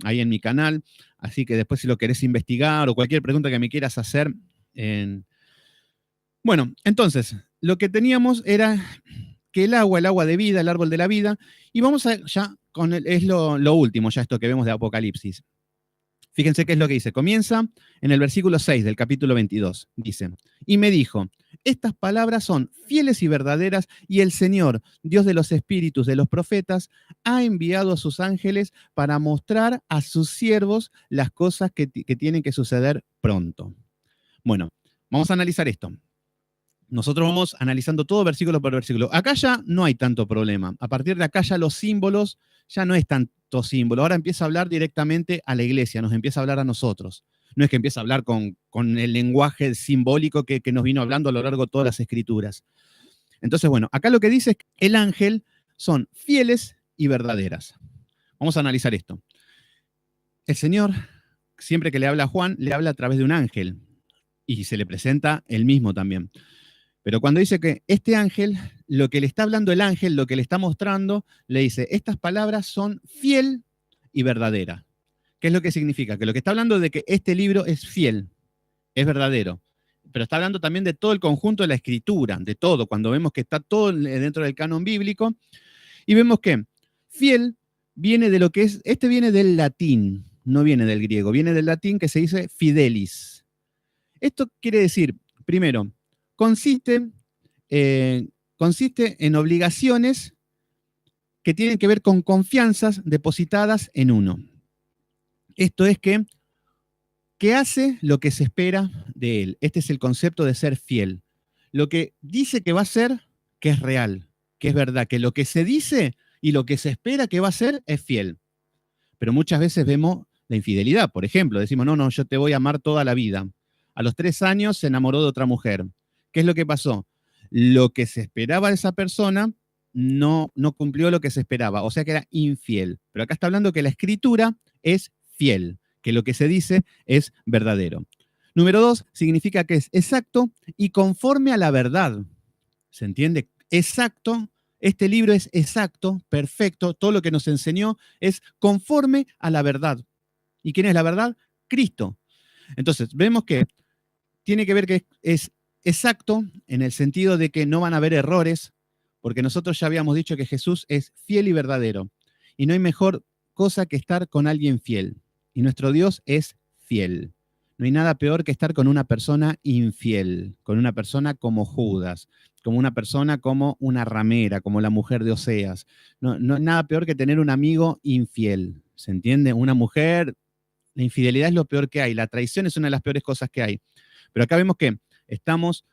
ahí en mi canal, así que después si lo querés investigar o cualquier pregunta que me quieras hacer. Bueno, entonces, lo que teníamos era que el agua de vida, el árbol de la vida, y vamos a ya es lo último, ya esto que vemos de Apocalipsis. Fíjense qué es lo que dice. Comienza en el versículo 6 del capítulo 22. Dice, y me dijo, estas palabras son fieles y verdaderas, y el Señor, Dios de los espíritus de los profetas, ha enviado a sus ángeles para mostrar a sus siervos las cosas que tienen que suceder pronto. Bueno, vamos a analizar esto. Nosotros vamos analizando todo versículo por versículo. Acá ya no hay tanto problema. A partir de acá ya los símbolos ya no es tanto símbolo. Ahora empieza a hablar directamente a la iglesia, nos empieza a hablar a nosotros. No es que empieza a hablar con el lenguaje simbólico que nos vino hablando a lo largo de todas las escrituras. Entonces, bueno, acá lo que dice es que el ángel son fieles y verdaderas. Vamos a analizar esto. El Señor, siempre que le habla a Juan, le habla a través de un ángel y se le presenta él mismo también. Pero cuando dice que este ángel, lo que le está hablando el ángel, lo que le está mostrando, le dice, estas palabras son fiel y verdadera. ¿Qué es lo que significa? Que lo que está hablando de que este libro es fiel, es verdadero. Pero está hablando también de todo el conjunto de la escritura, de todo, cuando vemos que está todo dentro del canon bíblico. Y vemos que fiel viene de lo que es, este viene del latín, no viene del griego, viene del latín que se dice fidelis. Esto quiere decir, primero, consiste, consiste en obligaciones que tienen que ver con confianzas depositadas en uno. Esto es que hace lo que se espera de él. Este es el concepto de ser fiel. Lo que dice que va a ser, que es real, que es verdad, que lo que se dice y lo que se espera que va a ser es fiel. Pero muchas veces vemos la infidelidad. Por ejemplo, decimos, no, no, yo te voy a amar toda la vida. A los 3 años se enamoró de otra mujer. ¿Qué es lo que pasó? Lo que se esperaba de esa persona no cumplió lo que se esperaba, o sea que era infiel. Pero acá está hablando que la escritura es fiel, que lo que se dice es verdadero. Número 2, significa que es exacto y conforme a la verdad. ¿Se entiende? Exacto. Este libro es exacto, perfecto. Todo lo que nos enseñó es conforme a la verdad. ¿Y quién es la verdad? Cristo. Entonces, vemos que tiene que ver que es exacto en el sentido de que no van a haber errores, porque nosotros ya habíamos dicho que Jesús es fiel y verdadero. Y no hay mejor cosa que estar con alguien fiel. Y nuestro Dios es fiel. No hay nada peor que estar con una persona infiel, con una persona como Judas, como una persona como una ramera, como la mujer de Oseas. No, no nada peor que tener un amigo infiel. ¿Se entiende? Una mujer, la infidelidad es lo peor que hay, la traición es una de las peores cosas que hay. Pero acá vemos que estamos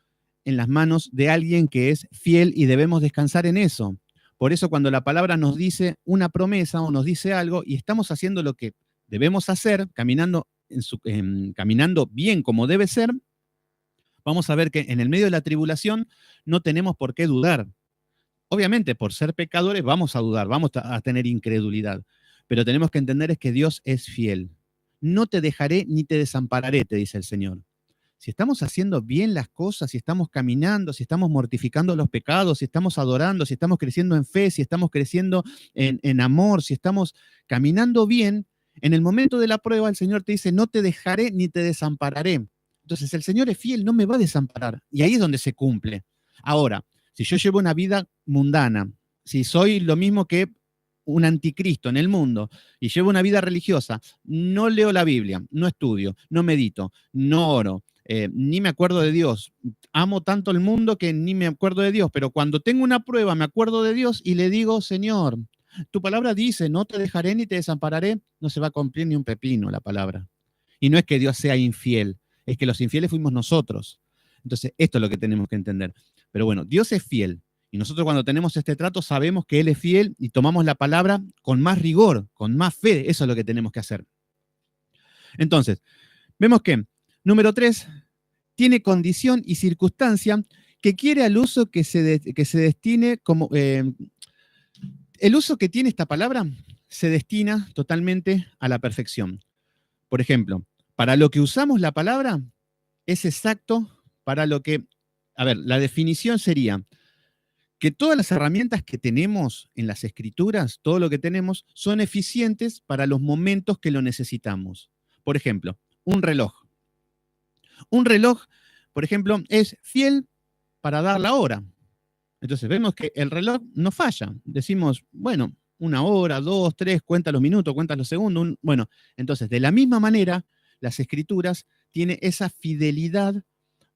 en las manos de alguien que es fiel y debemos descansar en eso. Por eso cuando la palabra nos dice una promesa o nos dice algo y estamos haciendo lo que debemos hacer, caminando bien como debe ser, vamos a ver que en el medio de la tribulación no tenemos por qué dudar. Obviamente, por ser pecadores vamos a dudar, vamos a tener incredulidad, pero tenemos que entender es que Dios es fiel. No te dejaré ni te desampararé, te dice el Señor. Si estamos haciendo bien las cosas, si estamos caminando, si estamos mortificando los pecados, si estamos adorando, si estamos creciendo en fe, si estamos creciendo en amor, si estamos caminando bien, en el momento de la prueba el Señor te dice, no te dejaré ni te desampararé. Entonces el Señor es fiel, no me va a desamparar. Y ahí es donde se cumple. Ahora, si yo llevo una vida mundana, si soy lo mismo que un anticristo en el mundo y llevo una vida religiosa, no leo la Biblia, no estudio, no medito, no oro, ni me acuerdo de Dios. Amo tanto el mundo que ni me acuerdo de Dios, pero cuando tengo una prueba me acuerdo de Dios y le digo, Señor, tu palabra dice, no te dejaré ni te desampararé, no se va a cumplir ni un pepino la palabra. Y no es que Dios sea infiel, es que los infieles fuimos nosotros. Entonces, esto es lo que tenemos que entender. Pero bueno, Dios es fiel. Y nosotros cuando tenemos este trato sabemos que Él es fiel y tomamos la palabra con más rigor, con más fe. Eso es lo que tenemos que hacer. Entonces, vemos que, número 3, tiene condición y circunstancia que quiere al uso que se destine como... el uso que tiene esta palabra se destina totalmente a la perfección. Por ejemplo, para lo que usamos la palabra es exacto para lo que... A ver, la definición sería que todas las herramientas que tenemos en las escrituras, todo lo que tenemos, son eficientes para los momentos que lo necesitamos. Por ejemplo, un reloj. Un reloj, por ejemplo, es fiel para dar la hora. Entonces vemos que el reloj no falla. Decimos, bueno, 1 hora, 2, 3, cuenta los minutos, cuenta los segundos. Bueno, entonces de la misma manera, las escrituras tienen esa fidelidad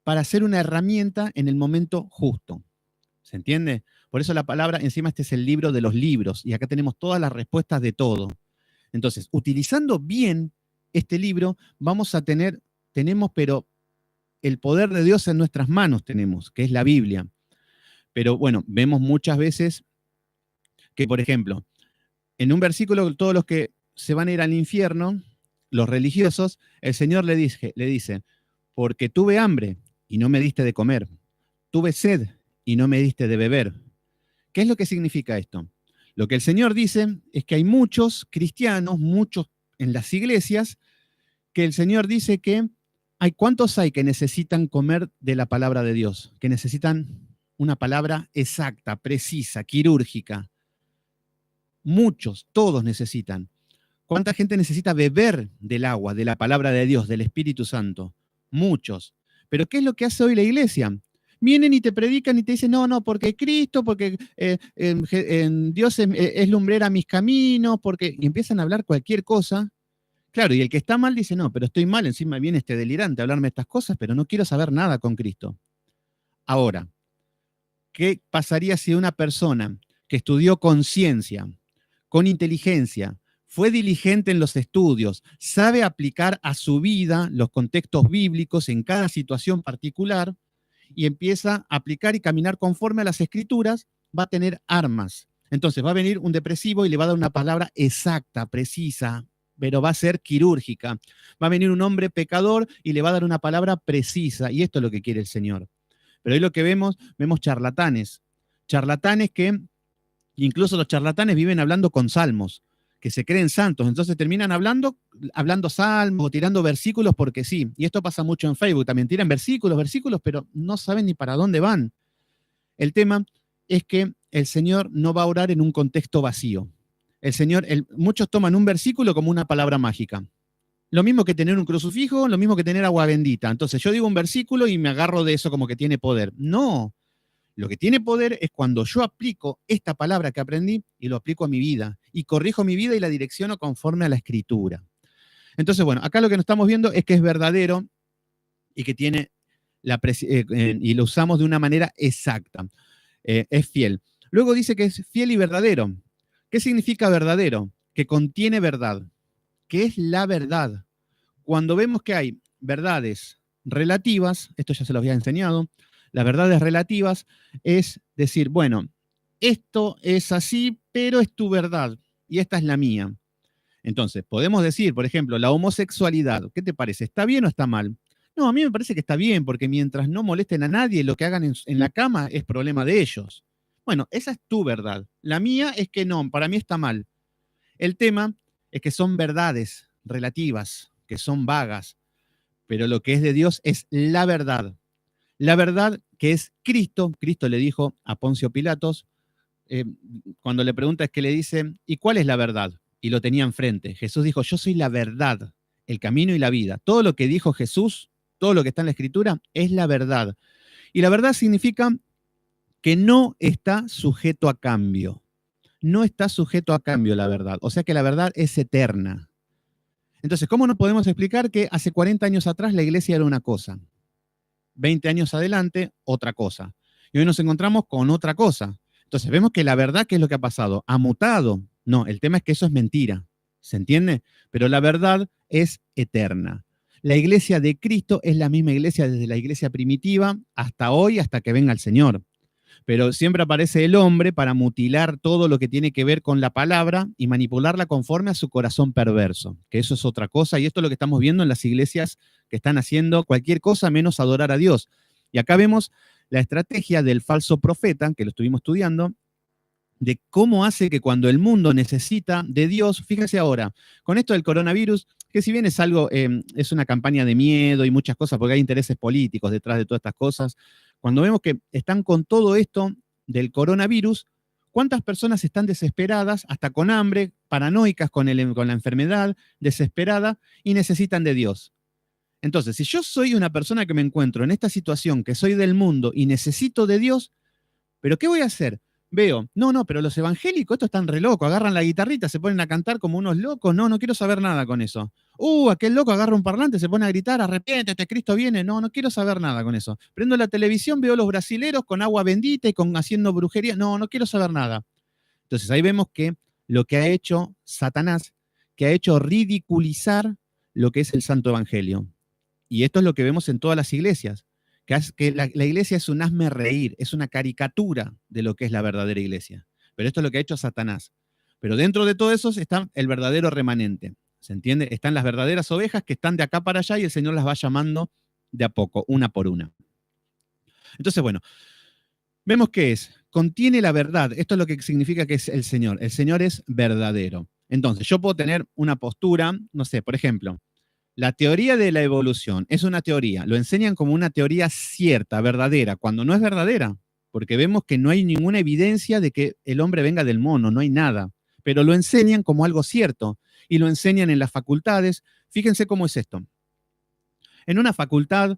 para ser una herramienta en el momento justo. ¿Se entiende? Por eso la palabra, encima este es el libro de los libros, y acá tenemos todas las respuestas de todo. Entonces, utilizando bien este libro, tenemos, pero el poder de Dios en nuestras manos tenemos, que es la Biblia. Pero bueno, vemos muchas veces que, por ejemplo, en un versículo, todos los que se van a ir al infierno, los religiosos, el Señor le dice, porque tuve hambre y no me diste de comer, tuve sed y no me diste de beber. ¿Qué es lo que significa esto? Lo que el Señor dice es que hay muchos cristianos, muchos en las iglesias, que el Señor dice que ¿cuántos hay que necesitan comer de la palabra de Dios? Que necesitan una palabra exacta, precisa, quirúrgica. Muchos, todos necesitan. ¿Cuánta gente necesita beber del agua, de la palabra de Dios, del Espíritu Santo? Muchos. Pero ¿qué es lo que hace hoy la iglesia? vienen y te predican y te dicen, no, no, porque Cristo, porque Dios es lumbrera a mis caminos, porque... Y empiezan a hablar cualquier cosa. Claro, y el que está mal dice, no, pero estoy mal, encima viene este delirante a hablarme estas cosas, pero no quiero saber nada con Cristo. Ahora, ¿qué pasaría si una persona que estudió con ciencia, con inteligencia, fue diligente en los estudios, sabe aplicar a su vida los contextos bíblicos en cada situación particular y empieza a aplicar y caminar conforme a las escrituras, va a tener armas? Entonces va a venir un depresivo y le va a dar una palabra exacta, precisa, pero va a ser quirúrgica. Va a venir un hombre pecador y le va a dar una palabra precisa, y esto es lo que quiere el Señor. Pero ahí lo que vemos charlatanes. Charlatanes que, incluso los charlatanes viven hablando con salmos, que se creen santos, entonces terminan hablando salmos o tirando versículos porque sí. Y esto pasa mucho en Facebook, también tiran versículos, pero no saben ni para dónde van. El tema es que el Señor no va a orar en un contexto vacío. Muchos toman un versículo como una palabra mágica. Lo mismo que tener un crucifijo, lo mismo que tener agua bendita. Entonces yo digo un versículo y me agarro de eso como que tiene poder. No, lo que tiene poder es cuando yo aplico esta palabra que aprendí y lo aplico a mi vida y corrijo mi vida y la direcciono conforme a la escritura. Entonces, bueno, acá lo que nos estamos viendo es que es verdadero y que tiene y lo usamos de una manera exacta. Es fiel. Luego dice que es fiel y verdadero. ¿Qué significa verdadero? Que contiene verdad. ¿Qué es la verdad? Cuando vemos que hay verdades relativas, esto ya se los había enseñado, las verdades relativas es decir, bueno, esto es así, pero es tu verdad y esta es la mía. Entonces, podemos decir, por ejemplo, la homosexualidad, ¿qué te parece? ¿Está bien o está mal? No, a mí me parece que está bien, porque mientras no molesten a nadie, lo que hagan en la cama es problema de ellos. Bueno, esa es tu verdad. La mía es que no, para mí está mal. El tema es que son verdades relativas, que son vagas, pero lo que es de Dios es la verdad. La verdad que es Cristo. Cristo le dijo a Poncio Pilatos, eh, cuando le pregunta es que le dice, ¿y cuál es la verdad? Y lo tenía enfrente. Jesús dijo, yo soy la verdad, el camino y la vida. Todo lo que dijo Jesús, todo lo que está en la Escritura, es la verdad. Y la verdad significa que no está sujeto a cambio. No está sujeto a cambio la verdad. O sea que la verdad es eterna. Entonces, ¿cómo nos podemos explicar que hace 40 años atrás la iglesia era una cosa? 20 años adelante, otra cosa. Y hoy nos encontramos con otra cosa. Entonces vemos que la verdad, ¿qué es lo que ha pasado? Ha mutado. No, el tema es que eso es mentira. ¿Se entiende? Pero la verdad es eterna. La iglesia de Cristo es la misma iglesia desde la iglesia primitiva hasta hoy, hasta que venga el Señor. Pero siempre aparece el hombre para mutilar todo lo que tiene que ver con la palabra y manipularla conforme a su corazón perverso, que eso es otra cosa, y esto es lo que estamos viendo en las iglesias que están haciendo cualquier cosa menos adorar a Dios. Y acá vemos la estrategia del falso profeta, que lo estuvimos estudiando, de cómo hace que cuando el mundo necesita de Dios, fíjense ahora, con esto del coronavirus, que si bien es algo, es una campaña de miedo y muchas cosas, porque hay intereses políticos detrás de todas estas cosas, cuando vemos que están con todo esto del coronavirus, ¿cuántas personas están desesperadas, hasta con hambre, paranoicas con la enfermedad, desesperada y necesitan de Dios? Entonces, si yo soy una persona que me encuentro en esta situación, que soy del mundo y necesito de Dios, ¿pero qué voy a hacer? Veo, no, pero los evangélicos, estos están re locos, agarran la guitarrita, se ponen a cantar como unos locos, no quiero saber nada con eso. Aquel loco agarra un parlante, se pone a gritar, arrepiéntete, Cristo viene, no quiero saber nada con eso. Prendo la televisión, veo los brasileros con agua bendita y haciendo brujería, no quiero saber nada. Entonces ahí vemos que lo que ha hecho Satanás, que ha hecho ridiculizar lo que es el santo evangelio. Y esto es lo que vemos en todas las iglesias, que la iglesia es un hazme reír, es una caricatura de lo que es la verdadera iglesia. Pero esto es lo que ha hecho Satanás. Pero dentro de todo eso está el verdadero remanente. ¿Se entiende? Están las verdaderas ovejas que están de acá para allá y el Señor las va llamando de a poco, una por una. Entonces, bueno, vemos que contiene la verdad. Esto es lo que significa que es el Señor. El Señor es verdadero. Entonces, yo puedo tener una postura, no sé, por ejemplo, la teoría de la evolución es una teoría, lo enseñan como una teoría cierta, verdadera, cuando no es verdadera, porque vemos que no hay ninguna evidencia de que el hombre venga del mono, no hay nada, pero lo enseñan como algo cierto y lo enseñan en las facultades. Fíjense cómo es esto. En una facultad,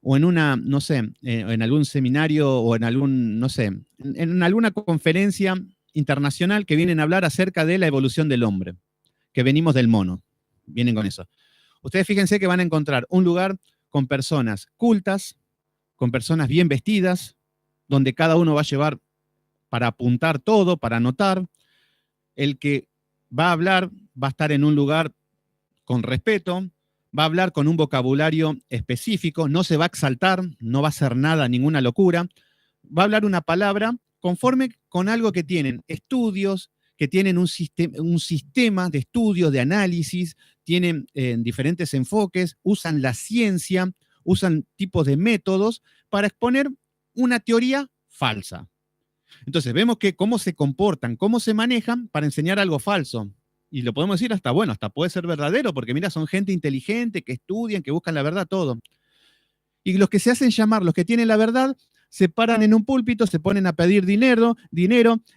o en una, no sé, en algún seminario o en algún, no sé, en alguna conferencia internacional que vienen a hablar acerca de la evolución del hombre, que venimos del mono, vienen con eso. Ustedes fíjense que van a encontrar un lugar con personas cultas, con personas bien vestidas, donde cada uno va a llevar para apuntar todo, para anotar. El que va a hablar va a estar en un lugar con respeto, va a hablar con un vocabulario específico, no se va a exaltar, no va a hacer nada, ninguna locura, va a hablar una palabra conforme con algo que tienen estudios, que tienen un sistema de estudios, de análisis, tienen diferentes enfoques, usan la ciencia, usan tipos de métodos para exponer una teoría falsa. Entonces, vemos que cómo se comportan, cómo se manejan para enseñar algo falso. Y lo podemos decir hasta, bueno, hasta puede ser verdadero, porque mira, son gente inteligente, que estudian, que buscan la verdad, todo. Y los que se hacen llamar, los que tienen la verdad, se paran en un púlpito, se ponen a pedir dinero,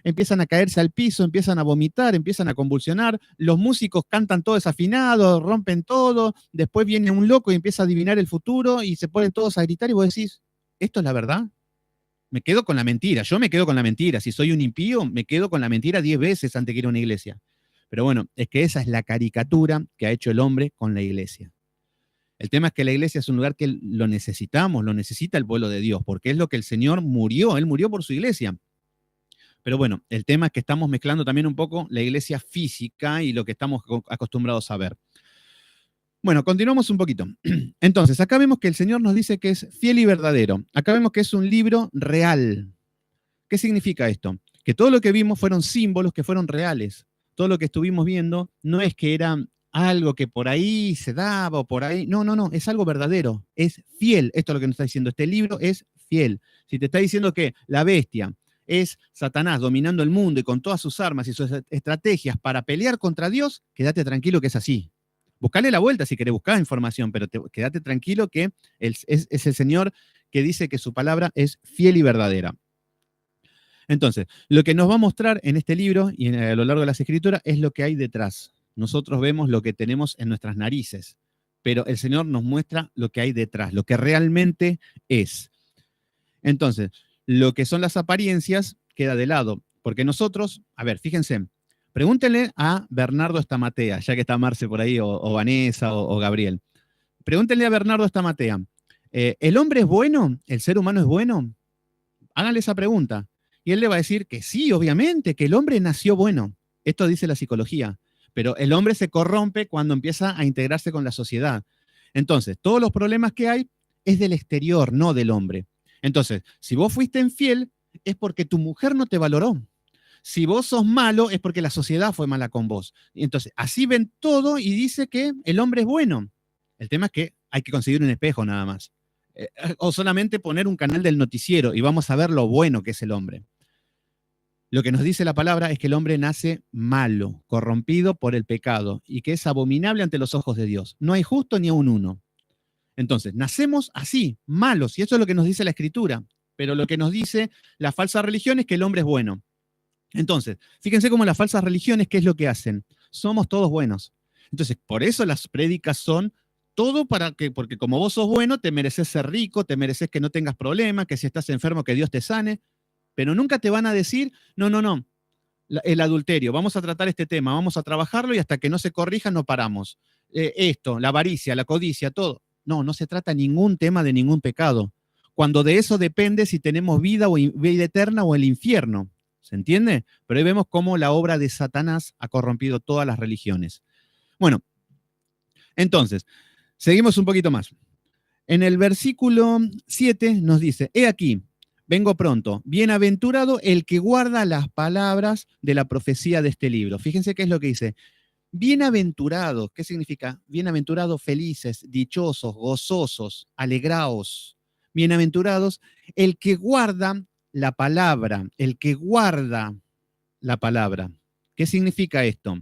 empiezan a caerse al piso, empiezan a vomitar, empiezan a convulsionar, los músicos cantan todo desafinado, rompen todo, después viene un loco y empieza a adivinar el futuro y se ponen todos a gritar y vos decís, ¿esto es la verdad? Me quedo con la mentira, yo me quedo con la mentira. Si soy un impío, me quedo con la mentira 10 veces antes que ir a una iglesia. Pero bueno, es que esa es la caricatura que ha hecho el hombre con la iglesia. El tema es que la iglesia es un lugar que lo necesitamos, lo necesita el pueblo de Dios, porque es lo que el Señor murió, Él murió por su iglesia. Pero bueno, el tema es que estamos mezclando también un poco la iglesia física y lo que estamos acostumbrados a ver. Bueno, continuamos un poquito. Entonces, acá vemos que el Señor nos dice que es fiel y verdadero. Acá vemos que es un libro real. ¿Qué significa esto? Que todo lo que vimos fueron símbolos que fueron reales. Todo lo que estuvimos viendo no es que era algo que por ahí se daba o por ahí. No, no, no, es algo verdadero. Es fiel. Esto es lo que nos está diciendo. Este libro es fiel. Si te está diciendo que la bestia es Satanás dominando el mundo y con todas sus armas y sus estrategias para pelear contra Dios, quédate tranquilo que es así. Buscale la vuelta si querés buscar información, pero quédate tranquilo que es el Señor que dice que su palabra es fiel y verdadera. Entonces, lo que nos va a mostrar en este libro y a lo largo de las escrituras es lo que hay detrás. Nosotros vemos lo que tenemos en nuestras narices, pero el Señor nos muestra lo que hay detrás, lo que realmente es. Entonces, lo que son las apariencias queda de lado, porque nosotros, a ver, fíjense, pregúntenle a Bernardo Estamatea, ya que está Marce por ahí, o Vanessa, o Gabriel. Pregúntenle a Bernardo Estamatea, ¿el hombre es bueno? ¿El ser humano es bueno? Háganle esa pregunta. Y él le va a decir que sí, obviamente, que el hombre nació bueno. Esto dice la psicología. Pero el hombre se corrompe cuando empieza a integrarse con la sociedad. Entonces, todos los problemas que hay es del exterior, no del hombre. Entonces, si vos fuiste infiel, es porque tu mujer no te valoró. Si vos sos malo, es porque la sociedad fue mala con vos. Entonces, así ven todo y dice que el hombre es bueno. El tema es que hay que conseguir un espejo nada más. O solamente poner un canal del noticiero y vamos a ver lo bueno que es el hombre. Lo que nos dice la palabra es que el hombre nace malo, corrompido por el pecado y que es abominable ante los ojos de Dios. No hay justo ni a un uno. Entonces, nacemos así, malos, y eso es lo que nos dice la Escritura. Pero lo que nos dice la falsa religión es que el hombre es bueno. Entonces, fíjense cómo las falsas religiones, ¿qué es lo que hacen? Somos todos buenos. Entonces, por eso las prédicas son todo porque como vos sos bueno, te mereces ser rico, te mereces que no tengas problemas, que si estás enfermo, que Dios te sane. Pero nunca te van a decir, no, no, no, el adulterio, vamos a tratar este tema, vamos a trabajarlo y hasta que no se corrija no paramos. Esto, la avaricia, la codicia, todo. No, no se trata ningún tema de ningún pecado. Cuando de eso depende si tenemos vida o vida eterna o el infierno. ¿Se entiende? Pero ahí vemos cómo la obra de Satanás ha corrompido todas las religiones. Bueno, entonces, seguimos un poquito más. En el versículo 7 nos dice, he aquí, vengo pronto, bienaventurado el que guarda las palabras de la profecía de este libro. Fíjense qué es lo que dice. Bienaventurados, ¿qué significa? Bienaventurados, felices, dichosos, gozosos, alegraos. Bienaventurados el que guarda la palabra, el que guarda la palabra. ¿Qué significa esto?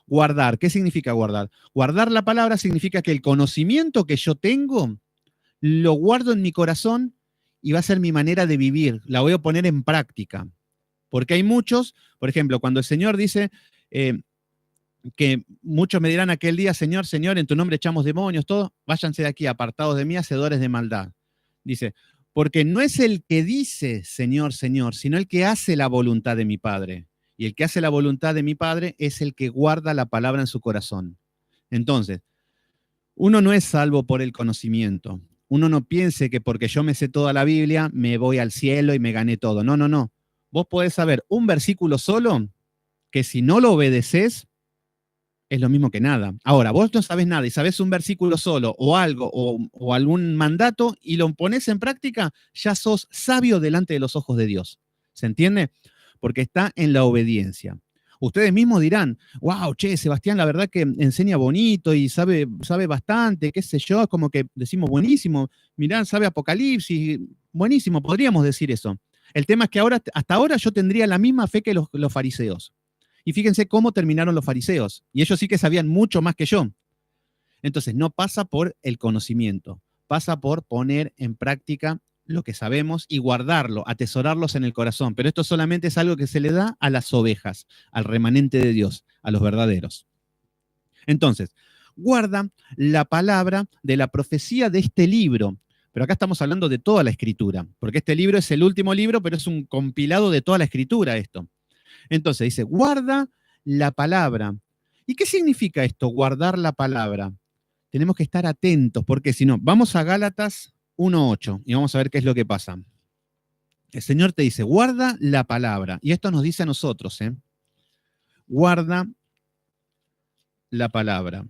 Guardar, ¿qué significa guardar? Guardar la palabra significa que el conocimiento que yo tengo lo guardo en mi corazón y va a ser mi manera de vivir, la voy a poner en práctica. Porque hay muchos, por ejemplo, cuando el Señor dice que muchos me dirán aquel día, Señor, Señor, en tu nombre echamos demonios, todo, váyanse de aquí, apartados de mí, hacedores de maldad. Dice, porque no es el que dice, Señor, Señor, sino el que hace la voluntad de mi Padre. Y el que hace la voluntad de mi Padre es el que guarda la palabra en su corazón. Entonces, uno no es salvo por el conocimiento. Uno no piense que porque yo me sé toda la Biblia, me voy al cielo y me gané todo. No, no, no. Vos podés saber un versículo solo que si no lo obedeces, es lo mismo que nada. Ahora, vos no sabés nada y sabés un versículo solo o algo o algún mandato y lo pones en práctica, ya sos sabio delante de los ojos de Dios. ¿Se entiende? Porque está en la obediencia. Ustedes mismos dirán, wow, che, Sebastián, la verdad que enseña bonito y sabe bastante, qué sé yo, es como que decimos buenísimo, mirá, sabe Apocalipsis, buenísimo, podríamos decir eso. El tema es que ahora, hasta ahora yo tendría la misma fe que los fariseos. Y fíjense cómo terminaron los fariseos. Y ellos sí que sabían mucho más que yo. Entonces, no pasa por el conocimiento, pasa por poner en práctica lo que sabemos y guardarlo, atesorarlos en el corazón. Pero esto solamente es algo que se le da a las ovejas, al remanente de Dios, a los verdaderos. Entonces, guarda la palabra de la profecía de este libro. Pero acá estamos hablando de toda la escritura, porque este libro es el último libro, pero es un compilado de toda la escritura esto. Entonces dice, guarda la palabra. ¿Y qué significa esto, guardar la palabra? Tenemos que estar atentos, porque si no, vamos a Gálatas 1:8 y vamos a ver qué es lo que pasa. El Señor te dice, guarda la palabra. Y esto nos dice a nosotros, guarda la palabra.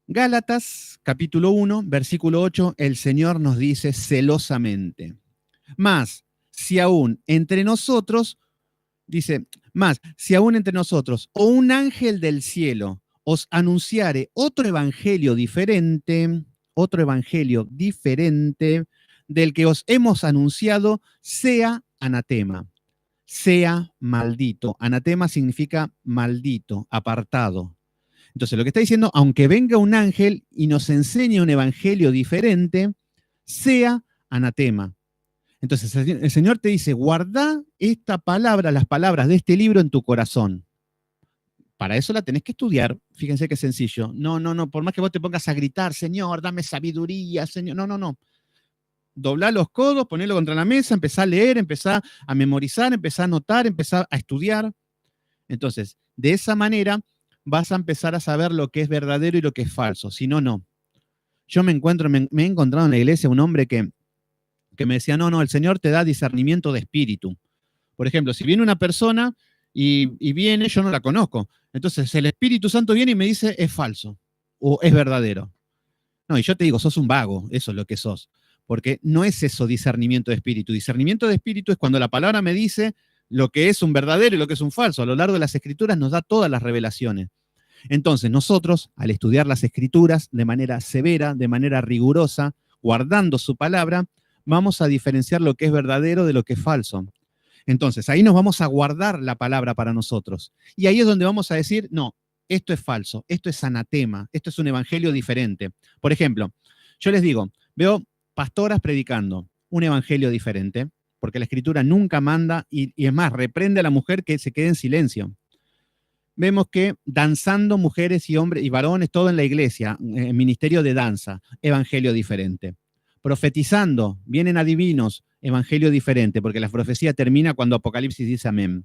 Gálatas, capítulo 1, versículo 8, el Señor nos dice celosamente, más, si aún entre nosotros, dice, más, si aún entre nosotros o un ángel del cielo os anunciare otro evangelio diferente del que os hemos anunciado, sea anatema, sea maldito. Anatema significa maldito, apartado. Entonces, lo que está diciendo, aunque venga un ángel y nos enseñe un evangelio diferente, sea anatema. Entonces, el Señor te dice, guarda esta palabra, las palabras de este libro en tu corazón. Para eso la tenés que estudiar. Fíjense qué sencillo. No, no, no, por más que vos te pongas a gritar, Señor, dame sabiduría, Señor. No, no, no. Doblá los codos, ponelo contra la mesa, empezá a leer, empezá a memorizar, empezá a anotar, empezá a estudiar. Entonces, de esa manera vas a empezar a saber lo que es verdadero y lo que es falso. Si no, no. Yo me he encontrado en la iglesia un hombre que me decía, no, no, el Señor te da discernimiento de espíritu. Por ejemplo, si viene una persona y viene, yo no la conozco. Entonces el Espíritu Santo viene y me dice, es falso o es verdadero. No, y yo te digo, sos un vago, eso es lo que sos. Porque no es eso discernimiento de espíritu. Discernimiento de espíritu es cuando la palabra me dice lo que es un verdadero y lo que es un falso. A lo largo de las escrituras nos da todas las revelaciones. Entonces nosotros, al estudiar las escrituras de manera severa, de manera rigurosa, guardando su palabra, vamos a diferenciar lo que es verdadero de lo que es falso. Entonces, ahí nos vamos a guardar la palabra para nosotros. Y ahí es donde vamos a decir, no, esto es falso, esto es anatema, esto es un evangelio diferente. Por ejemplo, yo les digo, veo pastoras predicando un evangelio diferente, porque la escritura nunca manda, y es más, reprende a la mujer que se quede en silencio. Vemos que danzando mujeres y hombres y varones, todo en la iglesia, ministerio de danza, evangelio diferente. Profetizando, vienen adivinos, evangelio diferente, porque la profecía termina cuando Apocalipsis dice amén.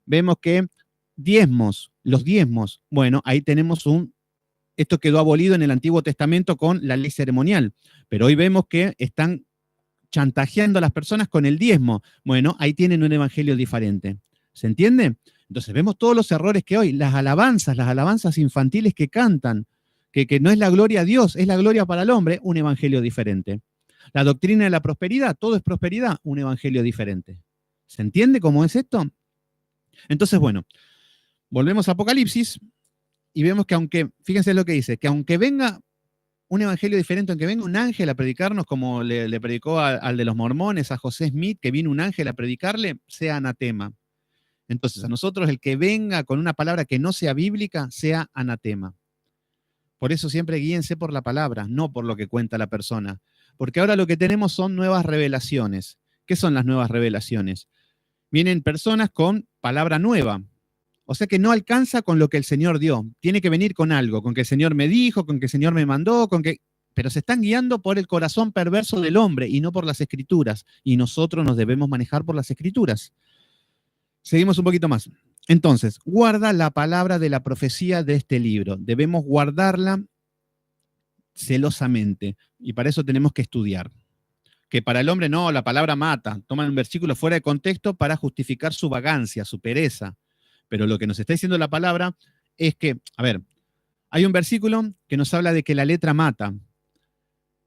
Vemos que los diezmos, bueno, ahí tenemos esto quedó abolido en el Antiguo Testamento con la ley ceremonial, pero hoy vemos que están chantajeando a las personas con el diezmo. Bueno, ahí tienen un evangelio diferente. ¿Se entiende? Entonces vemos todos los errores que hoy, las alabanzas infantiles que cantan, que no es la gloria a Dios, es la gloria para el hombre, un evangelio diferente. La doctrina de la prosperidad, todo es prosperidad, un evangelio diferente. ¿Se entiende cómo es esto? Entonces, bueno, volvemos a Apocalipsis y vemos que fíjense lo que dice, que aunque venga un evangelio diferente, aunque venga un ángel a predicarnos, como le predicó al de los mormones, a José Smith, que vino un ángel a predicarle, sea anatema. Entonces, a nosotros el que venga con una palabra que no sea bíblica, sea anatema. Por eso siempre guíense por la palabra, no por lo que cuenta la persona. Porque ahora lo que tenemos son nuevas revelaciones. ¿Qué son las nuevas revelaciones? Vienen personas con palabra nueva. O sea que no alcanza con lo que el Señor dio. Tiene que venir con algo, con que el Señor me dijo, con que el Señor me mandó, pero se están guiando por el corazón perverso del hombre y no por las Escrituras. Y nosotros nos debemos manejar por las Escrituras. Seguimos un poquito más. Entonces, guarda la palabra de la profecía de este libro. Debemos guardarla celosamente. Y para eso tenemos que estudiar. Que para el hombre no, la palabra mata. Toman un versículo fuera de contexto para justificar su vagancia, su pereza. Pero lo que nos está diciendo la palabra es que, a ver, hay un versículo que nos habla de que la letra mata,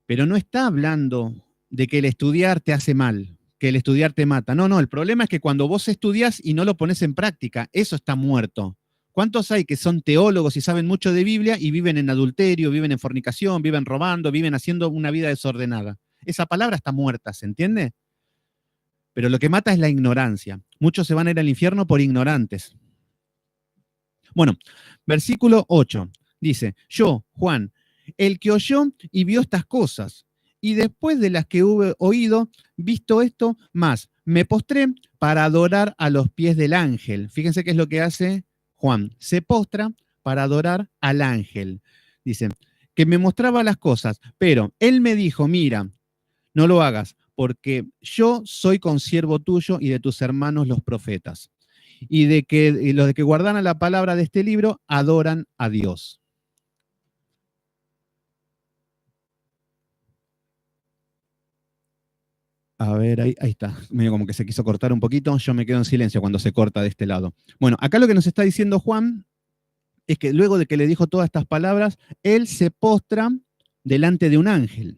pero no está hablando de que el estudiar te hace mal, que el estudiar te mata. No, no, el problema es que cuando vos estudias y no lo pones en práctica, eso está muerto. ¿Cuántos hay que son teólogos y saben mucho de Biblia y viven en adulterio, viven en fornicación, viven robando, viven haciendo una vida desordenada? Esa palabra está muerta, ¿se entiende? Pero lo que mata es la ignorancia. Muchos se van a ir al infierno por ignorantes. Bueno, versículo 8 dice, yo, Juan, el que oyó y vio estas cosas, y después de las que hube oído, visto esto, más, me postré para adorar a los pies del ángel. Fíjense qué es lo que hace Juan. Se postra para adorar al ángel. Dice, que me mostraba las cosas, pero él me dijo, mira, no lo hagas, porque yo soy consiervo tuyo y de tus hermanos los profetas. Y los de que guardan la palabra de este libro adoran a Dios. A ver, ahí está. Medio como que se quiso cortar un poquito. Yo me quedo en silencio cuando se corta de este lado. Bueno, acá lo que nos está diciendo Juan es que luego de que le dijo todas estas palabras, él se postra delante de un ángel.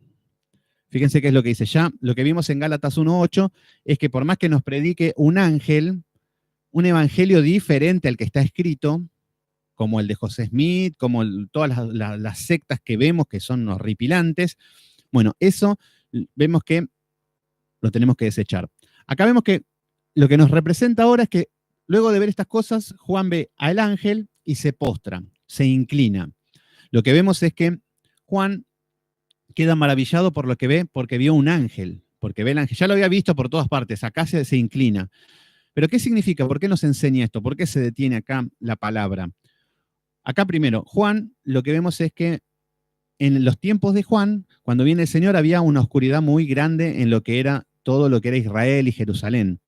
Fíjense qué es lo que dice. Ya lo que vimos en Gálatas 1:8 es que por más que nos predique un ángel, un evangelio diferente al que está escrito, como el de José Smith, como todas las sectas que vemos que son horripilantes, bueno, eso vemos que lo tenemos que desechar. Acá vemos que lo que nos representa ahora es que luego de ver estas cosas, Juan ve al ángel y se postra, se inclina. Lo que vemos es que Juan queda maravillado por lo que ve, porque vio un ángel, porque ve el ángel. Ya lo había visto por todas partes, acá se inclina. Pero ¿qué significa? ¿Por qué nos enseña esto? ¿Por qué se detiene acá la palabra? Acá primero, Juan, lo que vemos es que en los tiempos de Juan, cuando viene el Señor, había una oscuridad muy grande en lo que era todo lo que era Israel y Jerusalén.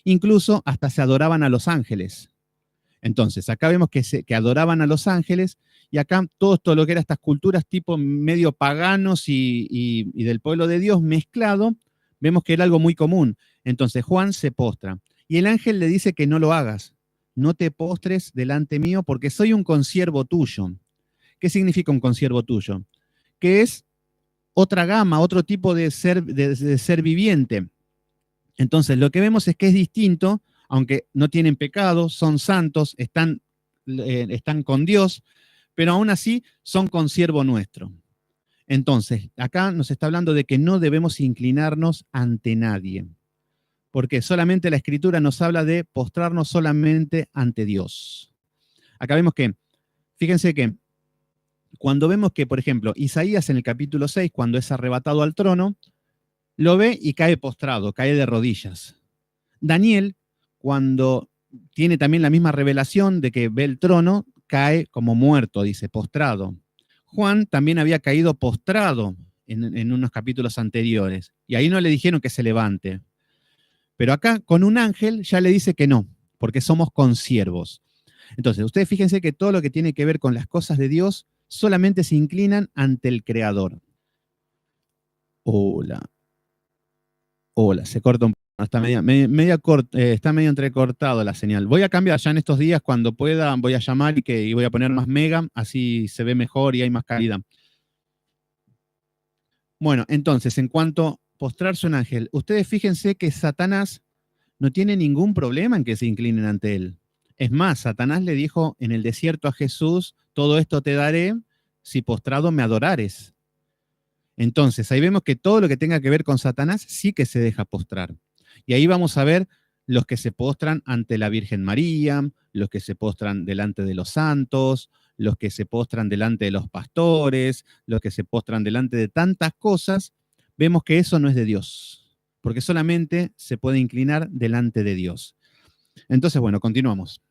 Incluso hasta se adoraban a los ángeles. Entonces, acá vemos que adoraban a los ángeles y acá todo lo que era estas culturas tipo medio paganos y del pueblo de Dios mezclado, vemos que era algo muy común. Entonces, Juan se postra y el ángel le dice que no lo hagas. No te postres delante mío porque soy un consiervo tuyo. ¿Qué significa un consiervo tuyo? Que es otra gama, otro tipo de ser viviente. Entonces, lo que vemos es que es distinto, aunque no tienen pecado, son santos, están con Dios, pero aún así son consiervo nuestro. Entonces, acá nos está hablando de que no debemos inclinarnos ante nadie, porque solamente la Escritura nos habla de postrarnos solamente ante Dios. Acá vemos que, fíjense que cuando vemos que, por ejemplo, Isaías en el capítulo 6, cuando es arrebatado al trono, lo ve y cae postrado, cae de rodillas. Daniel, cuando tiene también la misma revelación de que ve el trono, cae como muerto, dice, postrado. Juan también había caído postrado en unos capítulos anteriores, y ahí no le dijeron que se levante. Pero acá con un ángel ya le dice que no, porque somos consiervos. Entonces, ustedes fíjense que todo lo que tiene que ver con las cosas de Dios solamente se inclinan ante el Creador. Hola, hola, se corta un poco. Está está medio entrecortado la señal. Voy a cambiar ya en estos días, cuando pueda, voy a llamar y voy a poner más mega, así se ve mejor y hay más calidad. Bueno, entonces, en cuanto a postrarse un ángel, ustedes fíjense que Satanás no tiene ningún problema en que se inclinen ante él. Es más, Satanás le dijo en el desierto a Jesús, todo esto te daré si postrado me adorares. Entonces, ahí vemos que todo lo que tenga que ver con Satanás sí que se deja postrar. Y ahí vamos a ver los que se postran ante la Virgen María, los que se postran delante de los santos, los que se postran delante de los pastores, los que se postran delante de tantas cosas, vemos que eso no es de Dios, porque solamente se puede inclinar delante de Dios. Entonces, bueno, continuamos.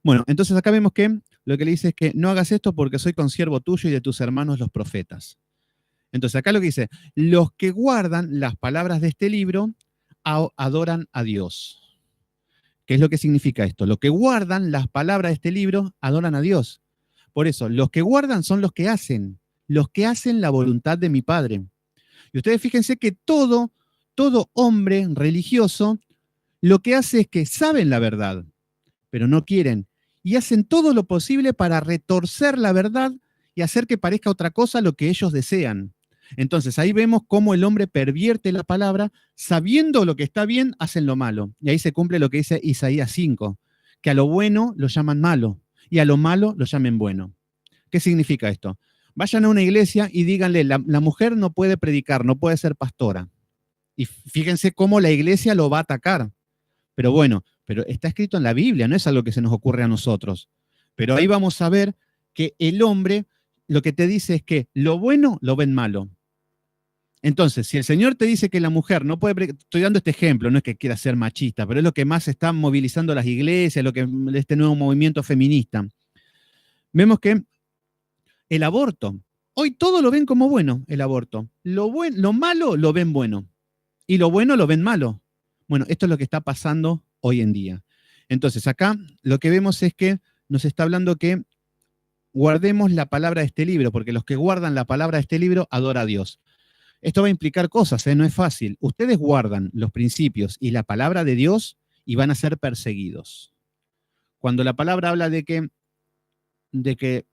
Bueno, entonces acá vemos que lo que le dice es que no hagas esto porque soy consiervo tuyo y de tus hermanos los profetas. Entonces acá lo que dice, los que guardan las palabras de este libro adoran a Dios. ¿Qué es lo que significa esto? Los que guardan las palabras de este libro adoran a Dios. Por eso, los que guardan son los que hacen la voluntad de mi Padre. Y ustedes fíjense que todo hombre religioso lo que hace es que saben la verdad, pero no quieren. Y hacen todo lo posible para retorcer la verdad y hacer que parezca otra cosa lo que ellos desean. Entonces ahí vemos cómo el hombre pervierte la palabra, sabiendo lo que está bien, hacen lo malo. Y ahí se cumple lo que dice Isaías 5, que a lo bueno lo llaman malo y a lo malo lo llamen bueno. ¿Qué significa esto? Vayan a una iglesia y díganle, la mujer no puede predicar, no puede ser pastora. Y fíjense cómo la iglesia lo va a atacar. Pero bueno, pero está escrito en la Biblia, no es algo que se nos ocurre a nosotros. Pero ahí vamos a ver que el hombre lo que te dice es que lo bueno lo ven malo. Entonces, si el Señor te dice que la mujer no puede, estoy dando este ejemplo, no es que quiera ser machista, pero es lo que más están movilizando las iglesias, lo que este nuevo movimiento feminista. Vemos que el aborto, hoy todo lo ven como bueno, el aborto. Lo malo lo ven bueno y lo bueno lo ven malo. Bueno, esto es lo que está pasando hoy en día. Entonces, acá lo que vemos es que nos está hablando que guardemos la palabra de este libro, porque los que guardan la palabra de este libro adoran a Dios. Esto va a implicar cosas, no es fácil. Ustedes guardan los principios y la palabra de Dios y van a ser perseguidos. Cuando la palabra habla de que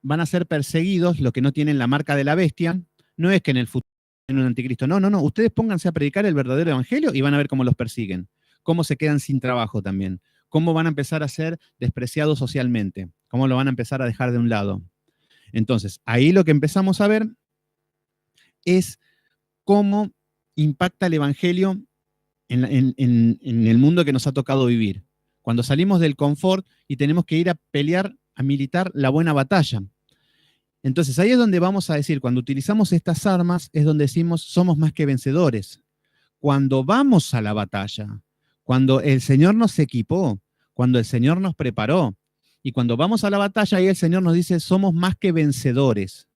van a ser perseguidos los que no tienen la marca de la bestia, no es que en el futuro en un anticristo. No, no, no. Ustedes pónganse a predicar el verdadero evangelio y van a ver cómo los persiguen, cómo se quedan sin trabajo también, cómo van a empezar a ser despreciados socialmente, cómo lo van a empezar a dejar de un lado. Entonces, ahí lo que empezamos a ver es cómo impacta el evangelio en el mundo que nos ha tocado vivir. Cuando salimos del confort y tenemos que ir a pelear, a militar la buena batalla. Entonces ahí es donde vamos a decir, cuando utilizamos estas armas, es donde decimos somos más que vencedores. Cuando vamos a la batalla, cuando el Señor nos equipó, cuando el Señor nos preparó, y cuando vamos a la batalla, ahí el Señor nos dice somos más que vencedores.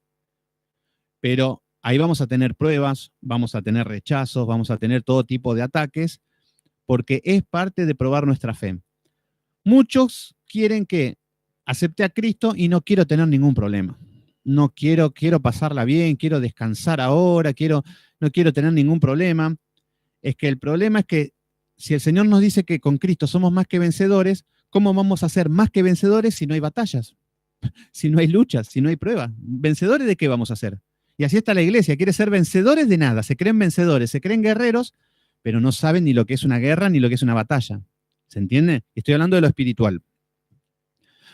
Pero ahí vamos a tener pruebas, vamos a tener rechazos, vamos a tener todo tipo de ataques, porque es parte de probar nuestra fe. Muchos quieren que acepte a Cristo y no quiero tener ningún problema. No quiero pasarla bien, quiero descansar ahora, no quiero tener ningún problema. Es que el problema es que si el Señor nos dice que con Cristo somos más que vencedores, ¿cómo vamos a ser más que vencedores si no hay batallas? Si no hay luchas, si no hay pruebas. ¿Vencedores de qué vamos a ser? Y así está la iglesia, quiere ser vencedores de nada, se creen vencedores, se creen guerreros, pero no saben ni lo que es una guerra ni lo que es una batalla. ¿Se entiende? Estoy hablando de lo espiritual.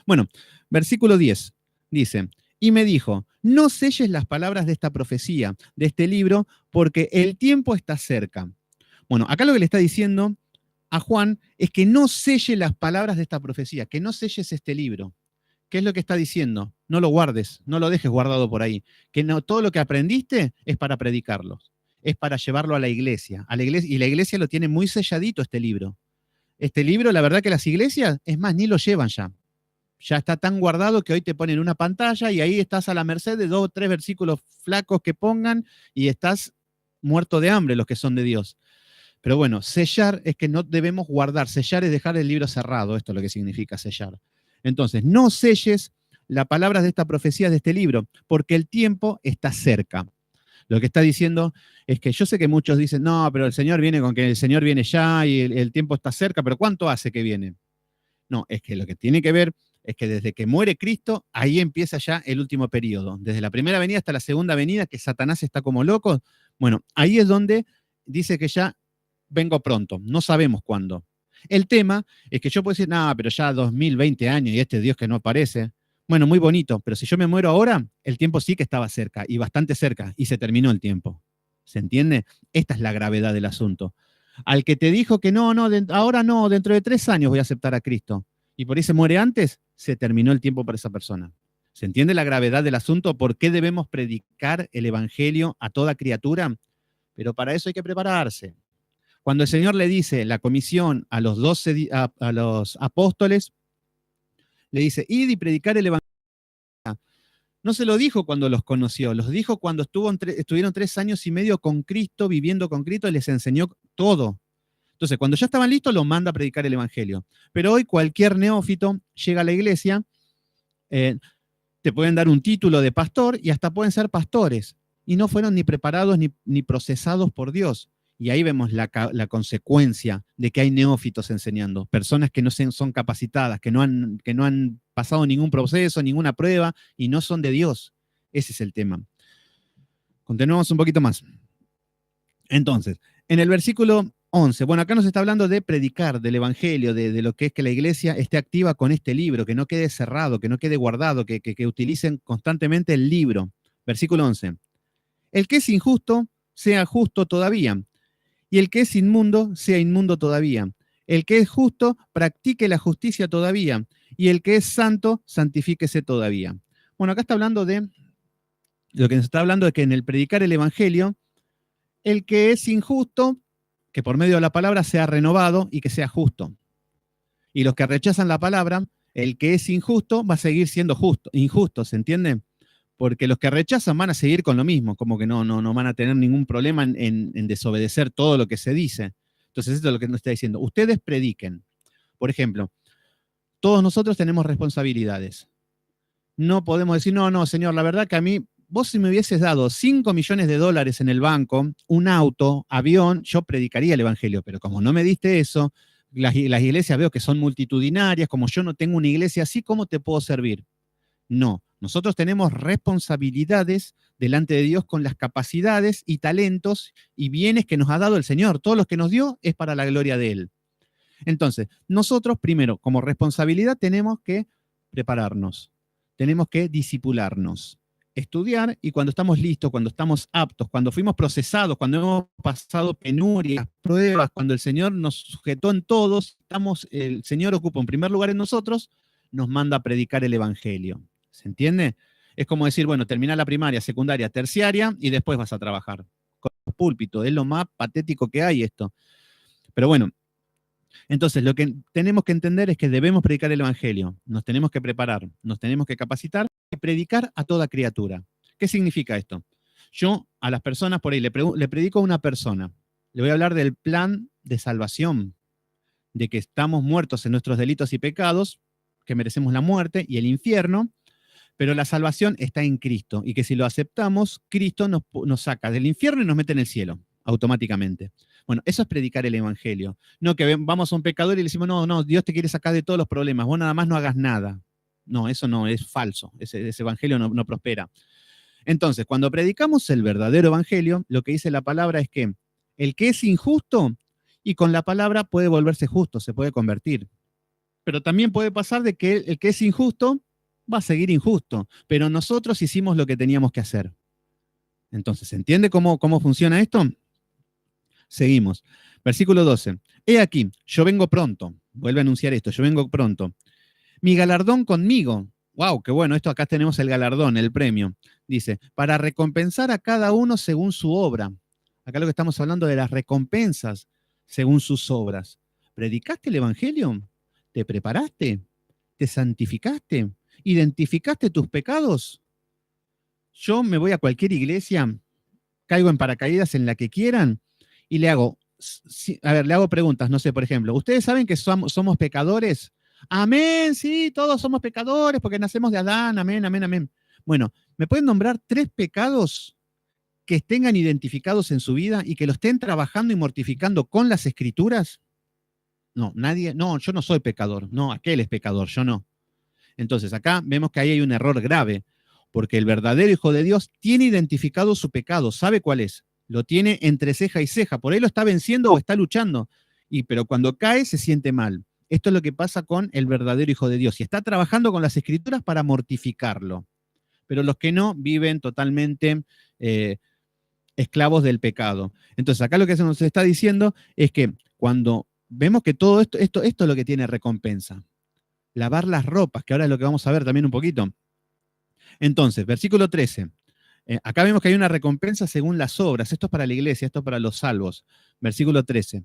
Bueno, versículo 10 dice, y me dijo, no selles las palabras de esta profecía, de este libro, porque el tiempo está cerca. Bueno, acá lo que le está diciendo a Juan es que no selle las palabras de esta profecía, que no selles este libro. ¿Qué es lo que está diciendo? No lo guardes, no lo dejes guardado por ahí. Que no, todo lo que aprendiste es para predicarlo, es para llevarlo a la iglesia, y la iglesia lo tiene muy selladito este libro. Este libro, la verdad que las iglesias, es más, ni lo llevan ya. Ya está tan guardado que hoy te ponen una pantalla y ahí estás a la merced de 2 o 3 versículos flacos que pongan y estás muerto de hambre los que son de Dios. Pero bueno, sellar es que no debemos guardar. Sellar es dejar el libro cerrado. Esto es lo que significa sellar. Entonces, no selles las palabras de esta profecía de este libro, porque el tiempo está cerca. Lo que está diciendo es que yo sé que muchos dicen, no, pero el Señor viene con que el Señor viene ya y el tiempo está cerca, pero ¿cuánto hace que viene? No, es que lo que tiene que ver es que desde que muere Cristo, ahí empieza ya el último periodo. Desde la primera venida hasta la segunda venida, que Satanás está como loco. Bueno, ahí es donde dice que ya vengo pronto, no sabemos cuándo. El tema es que yo puedo decir, no, pero ya 2020 años y este Dios que no aparece. Bueno, muy bonito, pero si yo me muero ahora, el tiempo sí que estaba cerca y bastante cerca y se terminó el tiempo. ¿Se entiende? Esta es la gravedad del asunto. Al que te dijo que no, ahora no, dentro de 3 años voy a aceptar a Cristo y por ahí se muere antes, se terminó el tiempo para esa persona. ¿Se entiende la gravedad del asunto? ¿Por qué debemos predicar el evangelio a toda criatura? Pero para eso hay que prepararse. Cuando el Señor le dice la comisión a los 12, a los apóstoles, Le dice, id y predicar el evangelio. No se lo dijo cuando los conoció, los dijo cuando estuvieron 3 años y medio con Cristo, viviendo con Cristo, y les enseñó todo. Entonces, cuando ya estaban listos, los manda a predicar el evangelio. Pero hoy cualquier neófito llega a la iglesia, te pueden dar un título de pastor y hasta pueden ser pastores. Y no fueron ni preparados ni procesados por Dios. Y ahí vemos la consecuencia de que hay neófitos enseñando, personas que no son capacitadas, que no han pasado ningún proceso, ninguna prueba, y no son de Dios. Ese es el tema. Continuamos un poquito más. Entonces, en el versículo 11, bueno, acá nos está hablando de predicar, del evangelio, de lo que es que la iglesia esté activa con este libro, que no quede cerrado, que no quede guardado, que utilicen constantemente el libro. Versículo 11. El que es injusto, sea justo todavía, y el que es inmundo, sea inmundo todavía. El que es justo, practique la justicia todavía, y el que es santo, santifíquese todavía. Bueno, acá está hablando lo que nos está hablando es que en el predicar el evangelio, el que es injusto, que por medio de la palabra sea renovado y que sea justo. Y los que rechazan la palabra, el que es injusto va a seguir siendo injusto, ¿se entiende? Porque los que rechazan van a seguir con lo mismo, como que no van a tener ningún problema en desobedecer todo lo que se dice. Entonces, esto es lo que nos está diciendo. Ustedes prediquen. Por ejemplo, todos nosotros tenemos responsabilidades. No podemos decir, no, señor, la verdad que a mí, vos si me hubieses dado 5 millones de dólares en el banco, un auto, avión, yo predicaría el evangelio, pero como no me diste eso, las iglesias veo que son multitudinarias, como yo no tengo una iglesia así, ¿cómo te puedo servir? No, nosotros tenemos responsabilidades delante de Dios con las capacidades y talentos y bienes que nos ha dado el Señor. Todo lo que nos dio es para la gloria de Él. Entonces, nosotros primero, como responsabilidad, tenemos que prepararnos, tenemos que discipularnos, estudiar, y cuando estamos listos, cuando estamos aptos, cuando fuimos procesados, cuando hemos pasado penurias, pruebas, cuando el Señor nos sujetó en todos, el Señor ocupa un primer lugar en nosotros, nos manda a predicar el evangelio. ¿Se entiende? Es como decir, bueno, termina la primaria, secundaria, terciaria y después vas a trabajar. Con el púlpito, es lo más patético que hay esto. Pero bueno, entonces lo que tenemos que entender es que debemos predicar el evangelio, nos tenemos que preparar, nos tenemos que capacitar y predicar a toda criatura. ¿Qué significa esto? Yo a las personas por ahí le predico a una persona, le voy a hablar del plan de salvación, de que estamos muertos en nuestros delitos y pecados, que merecemos la muerte y el infierno, pero la salvación está en Cristo, y que si lo aceptamos, Cristo nos saca del infierno y nos mete en el cielo, automáticamente. Bueno, eso es predicar el evangelio. No que vamos a un pecador y le decimos, no, Dios te quiere sacar de todos los problemas, vos nada más no hagas nada. No, eso no, es falso, ese evangelio no prospera. Entonces, cuando predicamos el verdadero evangelio, lo que dice la palabra es que el que es injusto, y con la palabra puede volverse justo, se puede convertir. Pero también puede pasar de que el que es injusto va a seguir injusto, pero nosotros hicimos lo que teníamos que hacer. Entonces, ¿se entiende cómo funciona esto? Seguimos. Versículo 12. He aquí, yo vengo pronto. Vuelve a anunciar esto, yo vengo pronto. Mi galardón conmigo. Wow, qué bueno, esto acá tenemos el galardón, el premio. Dice, para recompensar a cada uno según su obra. Acá lo que estamos hablando de las recompensas según sus obras. ¿Predicaste el evangelio? ¿Te preparaste? ¿Te santificaste? ¿Identificaste tus pecados? Yo me voy a cualquier iglesia, caigo en paracaídas en la que quieran y le hago preguntas, no sé, por ejemplo, ¿ustedes saben que somos pecadores? Amén, sí, todos somos pecadores porque nacemos de Adán, amén, amén, amén. Bueno, ¿me pueden nombrar 3 pecados que tengan identificados en su vida y que lo estén trabajando y mortificando con las escrituras? No, nadie, no, yo no soy pecador, no, aquel es pecador, yo no. Entonces, acá vemos que ahí hay un error grave, porque el verdadero Hijo de Dios tiene identificado su pecado, sabe cuál es, lo tiene entre ceja y ceja, por ahí lo está venciendo o está luchando, pero cuando cae se siente mal. Esto es lo que pasa con el verdadero Hijo de Dios, y está trabajando con las Escrituras para mortificarlo. Pero los que no viven totalmente esclavos del pecado. Entonces, acá lo que se nos está diciendo es que cuando vemos que todo esto es lo que tiene recompensa. Lavar las ropas, que ahora es lo que vamos a ver también un poquito. Entonces, versículo 13. Acá vemos que hay una recompensa según las obras. Esto es para la iglesia, esto es para los salvos. Versículo 13.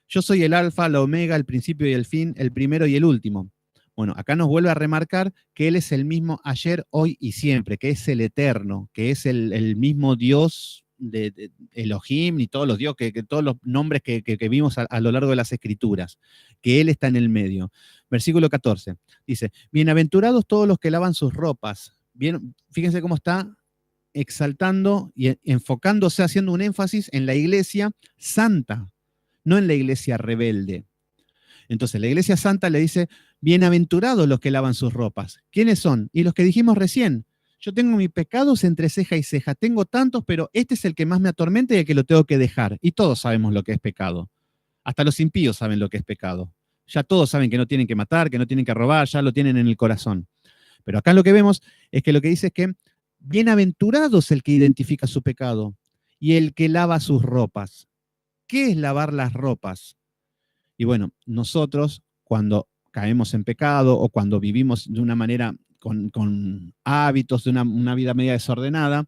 Yo soy el alfa, la omega, el principio y el fin, el primero y el último. Bueno, acá nos vuelve a remarcar que Él es el mismo ayer, hoy y siempre, que es el eterno, que es el mismo Dios de Elohim y todos los dioses, que todos los nombres que vimos a lo largo de las Escrituras, que Él está en el medio. Versículo 14, dice, bienaventurados todos los que lavan sus ropas. Bien, fíjense cómo está exaltando y enfocándose, haciendo un énfasis en la iglesia santa, no en la iglesia rebelde. Entonces, la iglesia santa le dice, bienaventurados los que lavan sus ropas. ¿Quiénes son? Y los que dijimos recién. Yo tengo mis pecados entre ceja y ceja. Tengo tantos, pero este es el que más me atormenta y el que lo tengo que dejar. Y todos sabemos lo que es pecado. Hasta los impíos saben lo que es pecado. Ya todos saben que no tienen que matar, que no tienen que robar, ya lo tienen en el corazón. Pero acá lo que vemos es que lo que dice es que bienaventurado es el que identifica su pecado y el que lava sus ropas. ¿Qué es lavar las ropas? Y bueno, nosotros cuando caemos en pecado o cuando vivimos de una manera con hábitos de una vida media desordenada,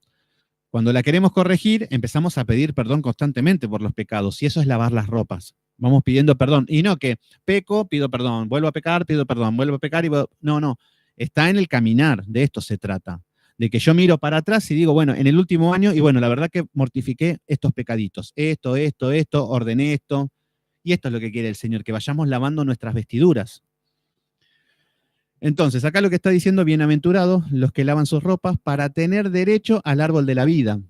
cuando la queremos corregir, empezamos a pedir perdón constantemente por los pecados y eso es lavar las ropas. Vamos pidiendo perdón. Y no que peco, pido perdón, vuelvo a pecar, pido perdón, vuelvo a pecar y no. Está en el caminar, de esto se trata. De que yo miro para atrás y digo, bueno, en el último año, y bueno, la verdad que mortifiqué estos pecaditos. Esto, ordené esto. Y esto es lo que quiere el Señor, que vayamos lavando nuestras vestiduras. Entonces, acá lo que está diciendo, bienaventurados los que lavan sus ropas para tener derecho al árbol de la vida.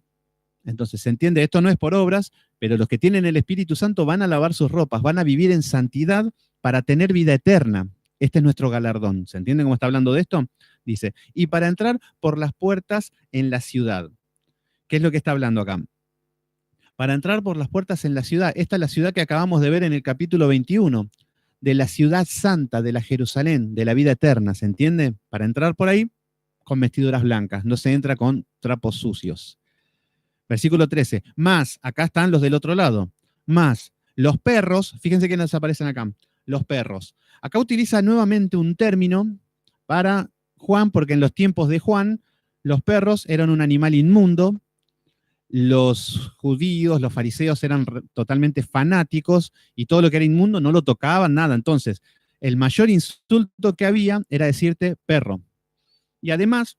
Entonces, se entiende, esto no es por obras, pero los que tienen el Espíritu Santo van a lavar sus ropas, van a vivir en santidad para tener vida eterna. Este es nuestro galardón. ¿Se entiende cómo está hablando de esto? Dice, y para entrar por las puertas en la ciudad. ¿Qué es lo que está hablando acá? Para entrar por las puertas en la ciudad. Esta es la ciudad que acabamos de ver en el capítulo 21, de la ciudad santa, de la Jerusalén, de la vida eterna, ¿se entiende? Para entrar por ahí, con vestiduras blancas, no se entra con trapos sucios. Versículo 13, más, acá están los del otro lado, más los perros, fíjense que nos aparecen acá, los perros. Acá utiliza nuevamente un término para Juan, porque en los tiempos de Juan, los perros eran un animal inmundo. Los judíos, los fariseos eran totalmente fanáticos y todo lo que era inmundo no lo tocaban, nada. Entonces, el mayor insulto que había era decirte perro. Y además,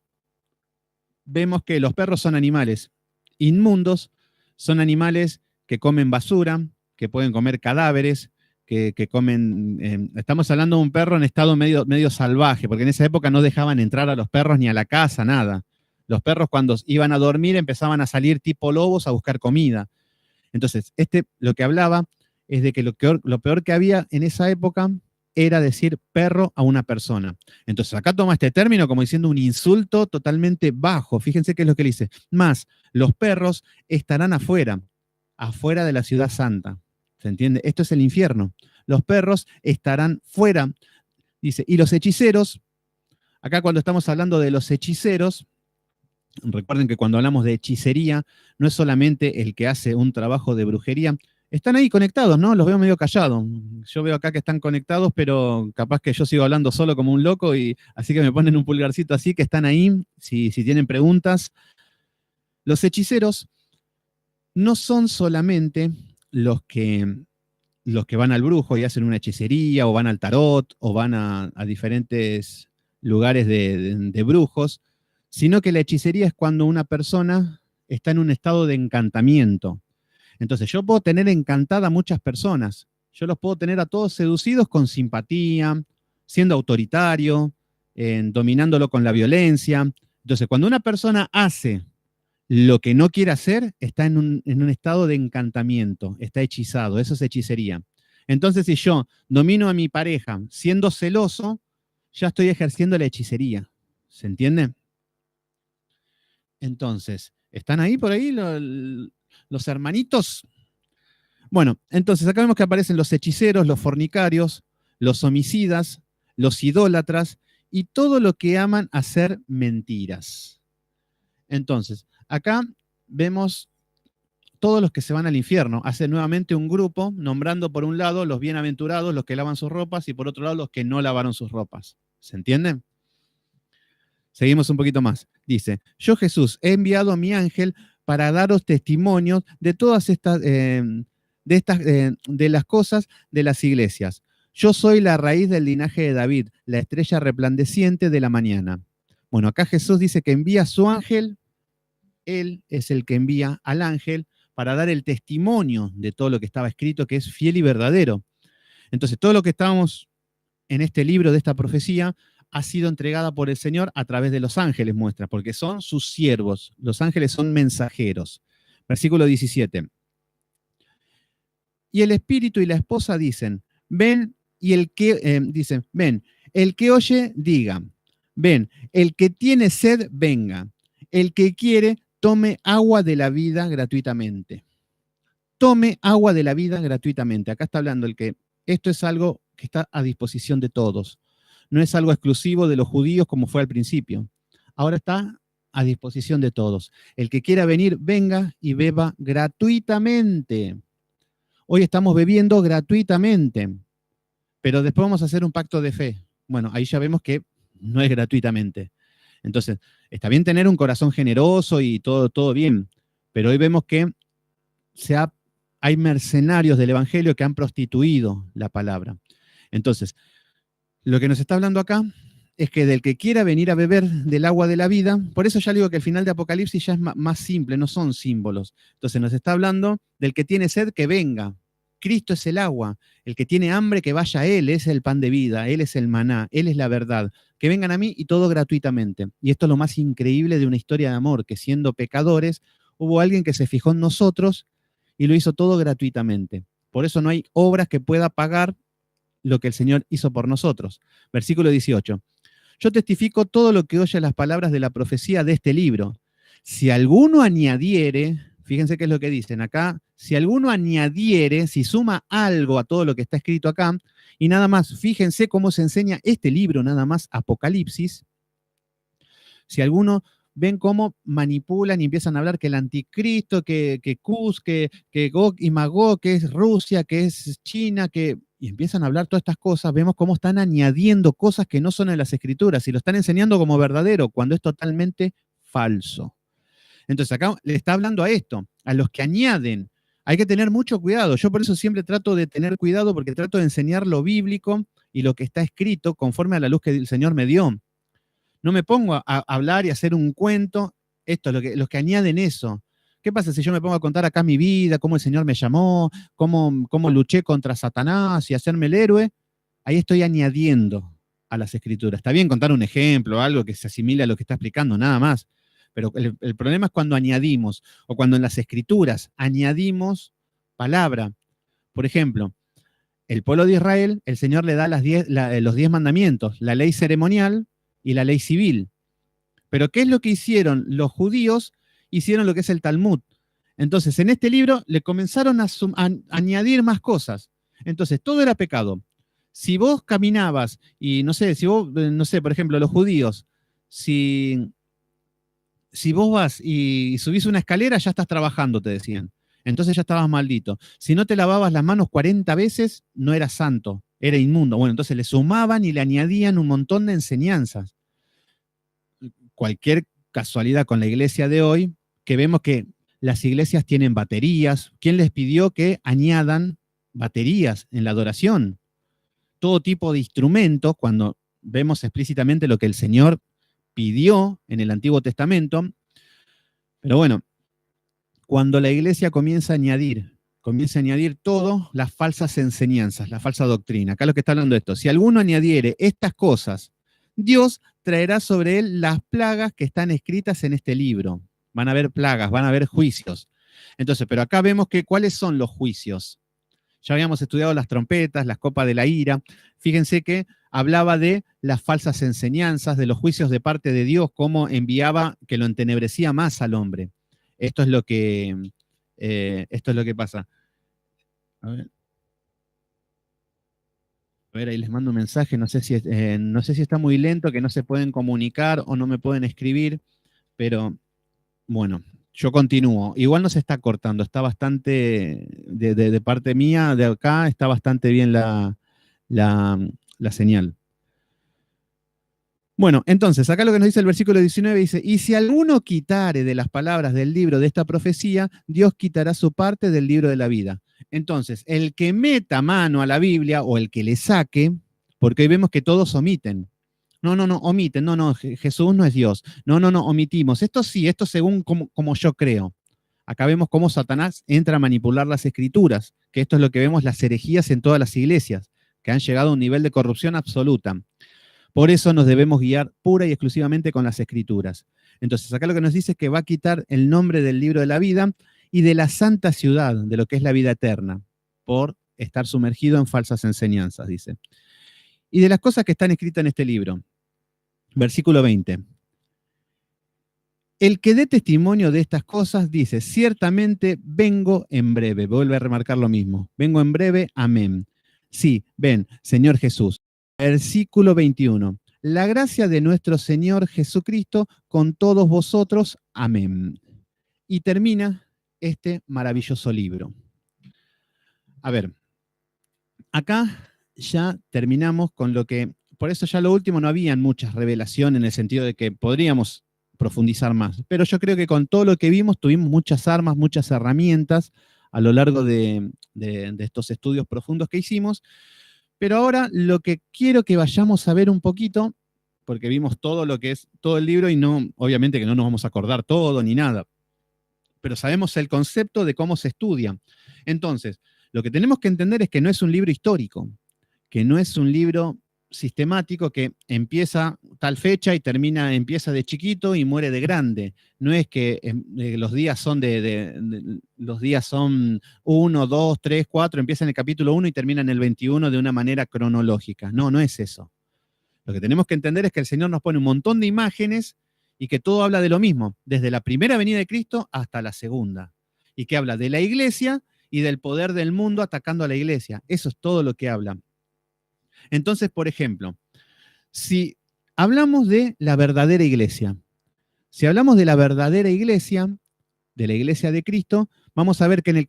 vemos que los perros son animales inmundos, son animales que comen basura, que pueden comer cadáveres, que comen... estamos hablando de un perro en estado medio salvaje, porque en esa época no dejaban entrar a los perros ni a la casa, nada. Los perros cuando iban a dormir empezaban a salir tipo lobos a buscar comida. Entonces, lo que hablaba es de que lo peor que había en esa época era decir perro a una persona. Entonces, acá toma este término como diciendo un insulto totalmente bajo. Fíjense qué es lo que le dice. Más, los perros estarán afuera de la ciudad santa. ¿Se entiende? Esto es el infierno. Los perros estarán fuera. Dice, y los hechiceros, acá cuando estamos hablando de los hechiceros, recuerden que cuando hablamos de hechicería, no es solamente el que hace un trabajo de brujería. Están ahí conectados, ¿no? Los veo medio callados. Yo veo acá que están conectados, pero capaz que yo sigo hablando solo como un loco, y así que me ponen un pulgarcito así, que están ahí, si tienen preguntas. Los hechiceros no son solamente los que van al brujo y hacen una hechicería, o van al tarot, o van a diferentes lugares de brujos, sino que la hechicería es cuando una persona está en un estado de encantamiento. Entonces, yo puedo tener encantada a muchas personas, yo los puedo tener a todos seducidos con simpatía, siendo autoritario, dominándolo con la violencia. Entonces, cuando una persona hace lo que no quiere hacer, está en un estado de encantamiento, está hechizado, eso es hechicería. Entonces, si yo domino a mi pareja siendo celoso, ya estoy ejerciendo la hechicería. ¿Se entiende? Entonces, ¿están ahí por ahí los hermanitos? Bueno, entonces acá vemos que aparecen los hechiceros, los fornicarios, los homicidas, los idólatras y todo lo que aman hacer mentiras. Entonces, acá vemos todos los que se van al infierno. Hace nuevamente un grupo nombrando por un lado los bienaventurados, los que lavan sus ropas, y por otro lado los que no lavaron sus ropas. ¿Se entiende? Seguimos un poquito más. Dice, yo Jesús he enviado a mi ángel para daros testimonios de todas estas, de las cosas de las iglesias. Yo soy la raíz del linaje de David, la estrella resplandeciente de la mañana. Bueno, acá Jesús dice que envía a su ángel, él es el que envía al ángel para dar el testimonio de todo lo que estaba escrito, que es fiel y verdadero. Entonces, todo lo que estábamos en este libro de esta profecía ha sido entregada por el Señor a través de los ángeles, muestra, porque son sus siervos. Los ángeles son mensajeros. Versículo 17. Y el espíritu y la esposa dicen, ven, y dicen, ven, el que oye, diga, ven, el que tiene sed, venga, el que quiere, tome agua de la vida gratuitamente. Tome agua de la vida gratuitamente. Acá está hablando el que esto es algo que está a disposición de todos. No es algo exclusivo de los judíos como fue al principio. Ahora está a disposición de todos. El que quiera venir, venga y beba gratuitamente. Hoy estamos bebiendo gratuitamente, pero después vamos a hacer un pacto de fe. Bueno, ahí ya vemos que no es gratuitamente. Entonces, está bien tener un corazón generoso y todo bien, pero hoy vemos que hay mercenarios del Evangelio que han prostituido la palabra. Entonces, lo que nos está hablando acá es que del que quiera venir a beber del agua de la vida, por eso ya digo que el final de Apocalipsis ya es más simple, no son símbolos. Entonces nos está hablando del que tiene sed, que venga. Cristo es el agua. El que tiene hambre, que vaya a Él, es el pan de vida, Él es el maná, Él es la verdad. Que vengan a mí y todo gratuitamente. Y esto es lo más increíble de una historia de amor, que siendo pecadores, hubo alguien que se fijó en nosotros y lo hizo todo gratuitamente. Por eso no hay obras que pueda pagar lo que el Señor hizo por nosotros. Versículo 18. Yo testifico todo lo que oye las palabras de la profecía de este libro. Si alguno añadiere, fíjense qué es lo que dicen acá, si alguno añadiere, si suma algo a todo lo que está escrito acá, y nada más, fíjense cómo se enseña este libro, nada más, Apocalipsis. Si alguno ven cómo manipulan y empiezan a hablar que el anticristo, que Cus, que Gog y Magog, que es Rusia, que es China, y empiezan a hablar todas estas cosas, vemos cómo están añadiendo cosas que no son en las escrituras y lo están enseñando como verdadero cuando es totalmente falso. Entonces acá le está hablando a esto, a los que añaden. Hay que tener mucho cuidado. Yo por eso siempre trato de tener cuidado porque trato de enseñar lo bíblico y lo que está escrito conforme a la luz que el Señor me dio. No me pongo a hablar y a hacer un cuento. Esto, los que añaden eso. ¿Qué pasa si yo me pongo a contar acá mi vida, cómo el Señor me llamó, cómo luché contra Satanás y hacerme el héroe? Ahí estoy añadiendo a las escrituras. Está bien contar un ejemplo, algo que se asimile a lo que está explicando, nada más. Pero el problema es cuando añadimos, o cuando en las escrituras añadimos palabra. Por ejemplo, el pueblo de Israel, el Señor le da los 10 mandamientos, la ley ceremonial y la ley civil. Pero ¿qué es lo que hicieron los judíos? Hicieron lo que es el Talmud. Entonces, en este libro le comenzaron a añadir más cosas. Entonces, todo era pecado. Si vos caminabas y, no sé, por ejemplo, los judíos, si vos vas y subís una escalera, ya estás trabajando, te decían. Entonces ya estabas maldito. Si no te lavabas las manos 40 veces, no eras santo, era inmundo. Bueno, entonces le sumaban y le añadían un montón de enseñanzas. Cualquier casualidad con la iglesia de hoy, que vemos que las iglesias tienen baterías. ¿Quién les pidió que añadan baterías en la adoración? Todo tipo de instrumentos, cuando vemos explícitamente lo que el Señor pidió en el Antiguo Testamento. Pero bueno, cuando la iglesia comienza a añadir todo, las falsas enseñanzas, la falsa doctrina. Acá lo que está hablando de esto. Si alguno añadiere estas cosas, Dios traerá sobre él las plagas que están escritas en este libro. Van a haber plagas, van a haber juicios. Entonces, pero acá vemos que cuáles son los juicios. Ya habíamos estudiado las trompetas, las copas de la ira. Fíjense que hablaba de las falsas enseñanzas, de los juicios de parte de Dios, cómo enviaba, que lo entenebrecía más al hombre. Esto es lo que pasa. A ver, ahí les mando un mensaje, no sé si está muy lento, que no se pueden comunicar o no me pueden escribir, pero bueno, yo continúo. Igual no se está cortando, está bastante, de parte mía, de acá, está bastante bien la señal. Bueno, entonces, acá lo que nos dice el versículo 19 dice, y si alguno quitare de las palabras del libro de esta profecía, Dios quitará su parte del libro de la vida. Entonces, el que meta mano a la Biblia o el que le saque, porque hoy vemos que todos omiten. No, omiten, no, Jesús no es Dios. No, omitimos. Esto sí, esto según como yo creo. Acá vemos cómo Satanás entra a manipular las escrituras, que esto es lo que vemos las herejías en todas las iglesias, que han llegado a un nivel de corrupción absoluta. Por eso nos debemos guiar pura y exclusivamente con las escrituras. Entonces, acá lo que nos dice es que va a quitar el nombre del libro de la vida y de la santa ciudad, de lo que es la vida eterna, por estar sumergido en falsas enseñanzas, dice. Y de las cosas que están escritas en este libro. Versículo 20. El que dé testimonio de estas cosas dice, ciertamente vengo en breve. Vuelve a remarcar lo mismo. Vengo en breve, amén. Sí, ven, Señor Jesús. Versículo 21. La gracia de nuestro Señor Jesucristo con todos vosotros, amén. Y termina este maravilloso libro. A ver, acá ya terminamos con lo que, por eso ya lo último no habían muchas revelaciones en el sentido de que podríamos profundizar más, pero yo creo que con todo lo que vimos tuvimos muchas armas, muchas herramientas a lo largo de estos estudios profundos que hicimos, pero ahora lo que quiero que vayamos a ver un poquito, porque vimos todo lo que es todo el libro y no, obviamente que no nos vamos a acordar todo ni nada, pero sabemos el concepto de cómo se estudia. Entonces, lo que tenemos que entender es que no es un libro histórico, que no es un libro sistemático que empieza tal fecha y empieza de chiquito y muere de grande. No es que los días son los días son 1, 2, 3, 4, empieza en el capítulo 1 y termina en el 21 de una manera cronológica. No, no es eso. Lo que tenemos que entender es que el Señor nos pone un montón de imágenes y que todo habla de lo mismo, desde la primera venida de Cristo hasta la segunda. Y que habla de la iglesia y del poder del mundo atacando a la iglesia. Eso es todo lo que habla. Entonces, por ejemplo, si hablamos de la verdadera iglesia, si hablamos de la verdadera iglesia, de la iglesia de Cristo, vamos a ver que en el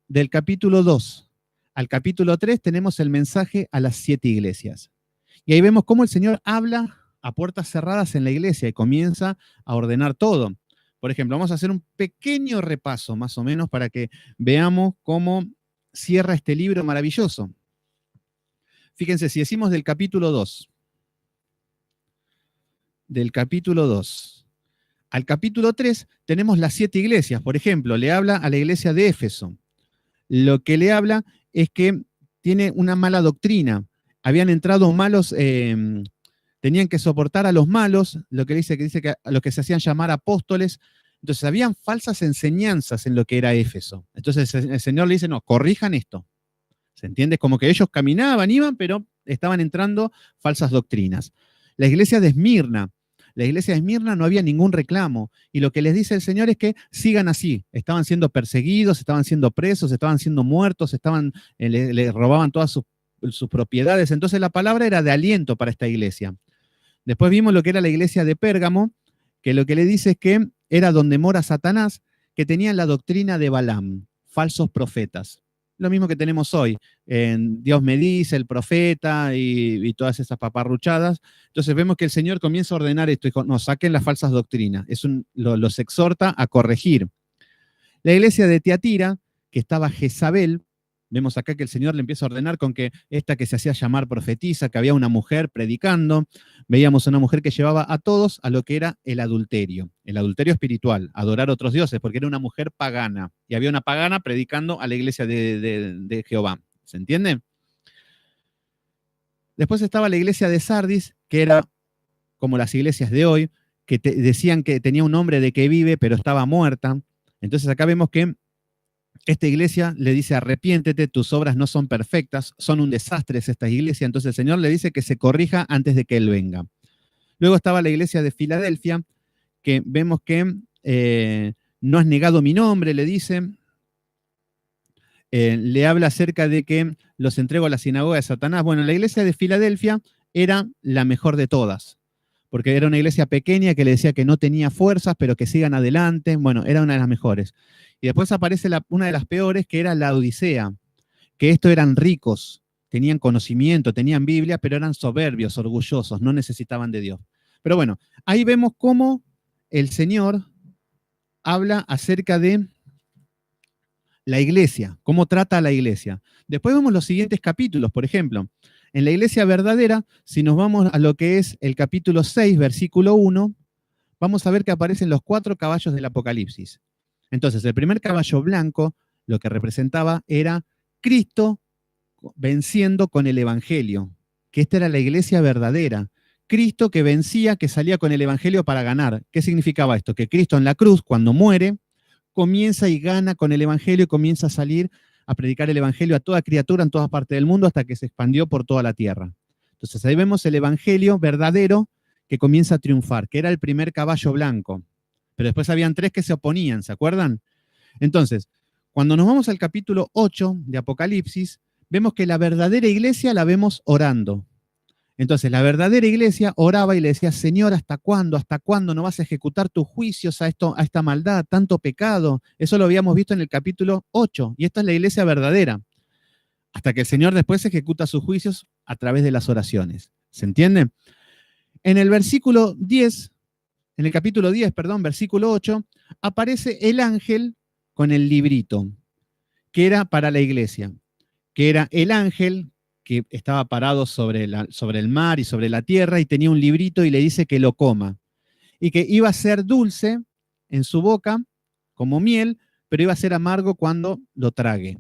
del capítulo 2 al capítulo 3 tenemos el mensaje a las 7 iglesias. Y ahí vemos cómo el Señor habla a puertas cerradas en la iglesia y comienza a ordenar todo. Por ejemplo, vamos a hacer un pequeño repaso, más o menos, para que veamos cómo cierra este libro maravilloso. Fíjense, si decimos del capítulo 2 al capítulo 3 tenemos las 7 iglesias. Por ejemplo, le habla a la iglesia de Éfeso. Lo que le habla es que tiene una mala doctrina. Habían entrado malos, tenían que soportar a los malos, lo que dice que a los que se hacían llamar apóstoles. Entonces, habían falsas enseñanzas en lo que era Éfeso. Entonces, el Señor le dice, no, corrijan esto. ¿Se entiende? Como que ellos caminaban, iban, pero estaban entrando falsas doctrinas. La iglesia de Esmirna no había ningún reclamo. Y lo que les dice el Señor es que sigan así. Estaban siendo perseguidos, estaban siendo presos, estaban siendo muertos, le robaban todas sus propiedades. Entonces la palabra era de aliento para esta iglesia. Después vimos lo que era la iglesia de Pérgamo, que lo que le dice es que era donde mora Satanás, que tenían la doctrina de Balaam, falsos profetas. Lo mismo que tenemos hoy, en Dios me dice, el profeta y todas esas paparruchadas. Entonces vemos que el Señor comienza a ordenar esto, y no, saquen las falsas doctrinas. Los exhorta a corregir. La iglesia de Tiatira, que estaba Jezabel, vemos acá que el Señor le empieza a ordenar con que esta que se hacía llamar profetisa, que había una mujer predicando, veíamos una mujer que llevaba a todos a lo que era el adulterio espiritual, adorar a otros dioses, porque era una mujer pagana, y había una pagana predicando a la iglesia de Jehová. ¿Se entiende? Después estaba la iglesia de Sardis, que era como las iglesias de hoy, que decían que tenía un nombre de que vive, pero estaba muerta. Entonces acá vemos que esta iglesia le dice, arrepiéntete, tus obras no son perfectas, son un desastre esta iglesia. Entonces el Señor le dice que se corrija antes de que Él venga. Luego estaba la iglesia de Filadelfia, que vemos que no has negado mi nombre, le dice. Le habla acerca de que los entrego a la sinagoga de Satanás. Bueno, la iglesia de Filadelfia era la mejor de todas, porque era una iglesia pequeña que le decía que no tenía fuerzas, pero que sigan adelante. Bueno, era una de las mejores. Y después aparece una de las peores, que era la Odisea, que estos eran ricos, tenían conocimiento, tenían Biblia, pero eran soberbios, orgullosos, no necesitaban de Dios. Pero bueno, ahí vemos cómo el Señor habla acerca de la iglesia, cómo trata a la iglesia. Después vemos los siguientes capítulos, por ejemplo, en la iglesia verdadera, si nos vamos a lo que es el capítulo 6, versículo 1, vamos a ver que aparecen los 4 caballos del Apocalipsis. Entonces, el primer caballo blanco, lo que representaba era Cristo venciendo con el Evangelio, que esta era la iglesia verdadera. Cristo que vencía, que salía con el Evangelio para ganar. ¿Qué significaba esto? Que Cristo en la cruz, cuando muere, comienza y gana con el Evangelio y comienza a salir a predicar el Evangelio a toda criatura en todas partes del mundo hasta que se expandió por toda la tierra. Entonces ahí vemos el Evangelio verdadero que comienza a triunfar, que era el primer caballo blanco. Pero después habían 3 que se oponían, ¿se acuerdan? Entonces, cuando nos vamos al capítulo 8 de Apocalipsis, vemos que la verdadera iglesia la vemos orando. Entonces, la verdadera iglesia oraba y le decía, Señor, ¿hasta cuándo? ¿Hasta cuándo no vas a ejecutar tus juicios a esta maldad, tanto pecado? Eso lo habíamos visto en el capítulo 8, y esta es la iglesia verdadera. Hasta que el Señor después ejecuta sus juicios a través de las oraciones. ¿Se entiende? En el versículo 10, en el capítulo 10, perdón, versículo 8, aparece el ángel con el librito, que era para la iglesia, que era el ángel que estaba parado sobre el mar y sobre la tierra y tenía un librito y le dice que lo coma. Y que iba a ser dulce en su boca, como miel, pero iba a ser amargo cuando lo trague.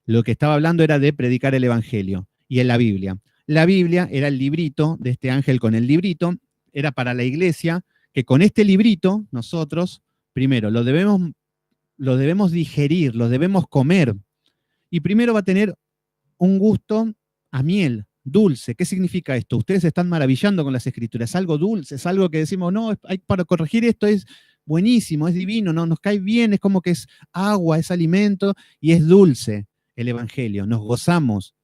Lo que estaba hablando era de predicar el Evangelio y en la Biblia. La Biblia era el librito de este ángel con el librito, era para la iglesia, que con este librito nosotros, primero, lo debemos digerir, lo debemos comer. Y primero va a tener un gusto a miel, dulce. ¿Qué significa esto? Ustedes se están maravillando con las escrituras. Es algo dulce, es algo que decimos, no, para corregir esto es buenísimo, es divino, no, nos cae bien, es como que es agua, es alimento y es dulce el Evangelio. Nos gozamos.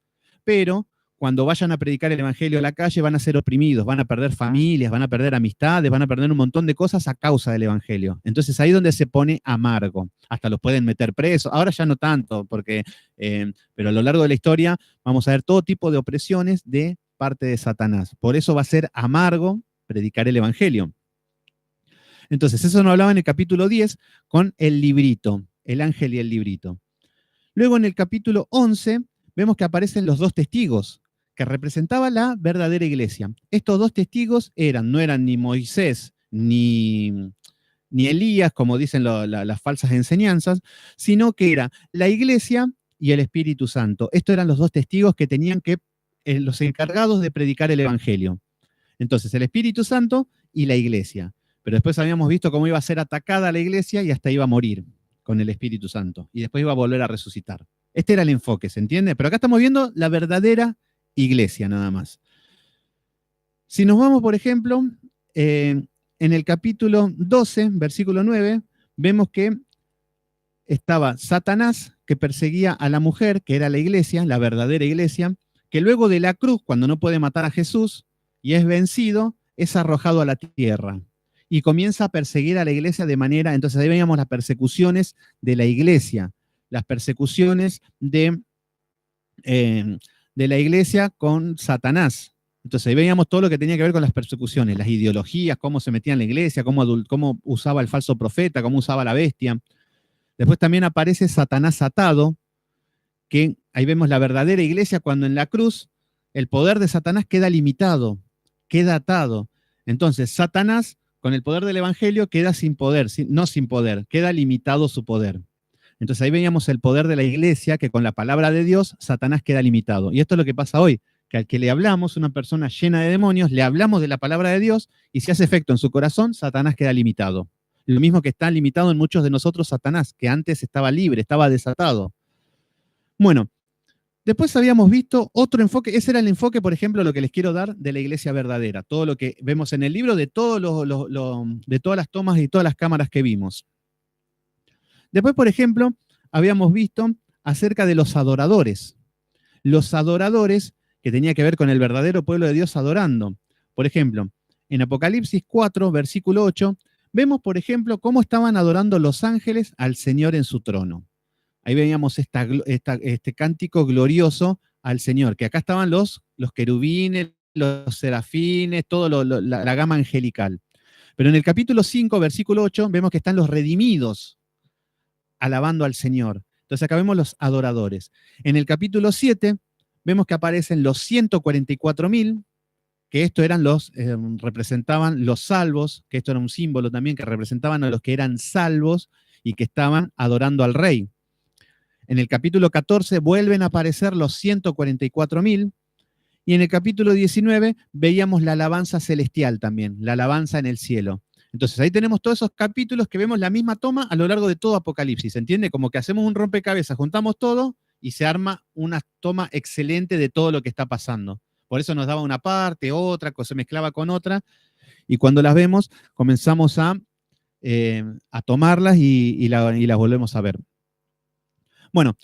Pero cuando vayan a predicar el Evangelio a la calle van a ser oprimidos, van a perder familias, van a perder amistades, van a perder un montón de cosas a causa del Evangelio. Entonces ahí es donde se pone amargo. Hasta los pueden meter presos. Ahora ya no tanto, pero a lo largo de la historia vamos a ver todo tipo de opresiones de parte de Satanás. Por eso va a ser amargo predicar el Evangelio. Entonces eso nos hablaba en el capítulo 10 con el librito, el ángel y el librito. Luego en el capítulo 11 vemos que aparecen los 2 testigos, que representaba la verdadera iglesia. Estos 2 testigos no eran ni Moisés ni Elías, como dicen las falsas enseñanzas, sino que era la iglesia y el Espíritu Santo. Estos eran los 2 testigos que tenían los encargados de predicar el Evangelio. Entonces, el Espíritu Santo y la iglesia. Pero después habíamos visto cómo iba a ser atacada la iglesia y hasta iba a morir con el Espíritu Santo. Y después iba a volver a resucitar. Este era el enfoque, ¿se entiende? Pero acá estamos viendo la verdadera iglesia nada más. Si nos vamos, por ejemplo, en el capítulo 12, versículo 9, vemos que estaba Satanás que perseguía a la mujer, que era la iglesia, la verdadera iglesia, que luego de la cruz, cuando no puede matar a Jesús y es vencido, es arrojado a la tierra. Y comienza a perseguir a la iglesia de manera, entonces ahí veíamos las persecuciones de la iglesia, las persecuciones de la iglesia con Satanás. Entonces ahí veíamos todo lo que tenía que ver con las persecuciones, las ideologías, cómo se metía en la iglesia, cómo usaba el falso profeta, cómo usaba la bestia. Después también aparece Satanás atado, que ahí vemos la verdadera iglesia cuando en la cruz el poder de Satanás queda limitado, queda atado. Entonces Satanás con el poder del Evangelio queda sin poder, no sin poder, queda limitado su poder. Entonces ahí veíamos el poder de la iglesia, que con la palabra de Dios, Satanás queda limitado. Y esto es lo que pasa hoy, que al que le hablamos, una persona llena de demonios, le hablamos de la palabra de Dios, y si hace efecto en su corazón, Satanás queda limitado. Lo mismo que está limitado en muchos de nosotros Satanás, que antes estaba libre, estaba desatado. Bueno, después habíamos visto otro enfoque, ese era el enfoque, por ejemplo, lo que les quiero dar de la iglesia verdadera, todo lo que vemos en el libro, de todas las tomas y todas las cámaras que vimos. Después, por ejemplo, habíamos visto acerca de los adoradores. Los adoradores que tenía que ver con el verdadero pueblo de Dios adorando. Por ejemplo, en Apocalipsis 4, versículo 8, vemos, por ejemplo, cómo estaban adorando los ángeles al Señor en su trono. Ahí veíamos este cántico glorioso al Señor, que acá estaban los querubines, los serafines, toda la gama angelical. Pero en el capítulo 5, versículo 8, vemos que están los redimidos alabando al Señor. Entonces acá vemos los adoradores. En el capítulo 7 vemos que aparecen los 144.000, que esto eran representaban los salvos, que esto era un símbolo también, que representaban a los que eran salvos y que estaban adorando al rey. En el capítulo 14 vuelven a aparecer los 144.000, y en el capítulo 19 veíamos la alabanza celestial también, la alabanza en el cielo. Entonces ahí tenemos todos esos capítulos que vemos la misma toma a lo largo de todo Apocalipsis, ¿entiende? Como que hacemos un rompecabezas, juntamos todo y se arma una toma excelente de todo lo que está pasando. Por eso nos daba una parte, otra, se mezclaba con otra, y cuando las vemos comenzamos a tomarlas y las volvemos a ver. Bueno,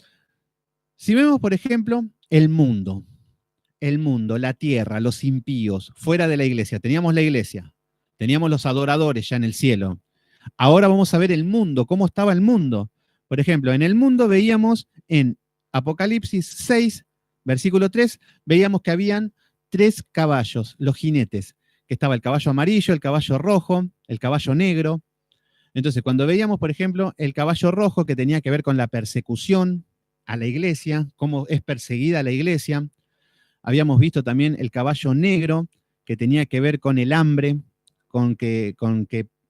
si vemos, por ejemplo, el mundo, la tierra, los impíos, fuera de la iglesia. Teníamos la iglesia, teníamos los adoradores ya en el cielo. Ahora vamos a ver el mundo, cómo estaba el mundo. Por ejemplo, en el mundo veíamos en Apocalipsis 6, versículo 3, veíamos que habían 3 caballos, los jinetes, que estaba el caballo amarillo, el caballo rojo, el caballo negro. Entonces, cuando veíamos, por ejemplo, el caballo rojo, que tenía que ver con la persecución a la iglesia, cómo es perseguida la iglesia, habíamos visto también el caballo negro, que tenía que ver con el hambre, con que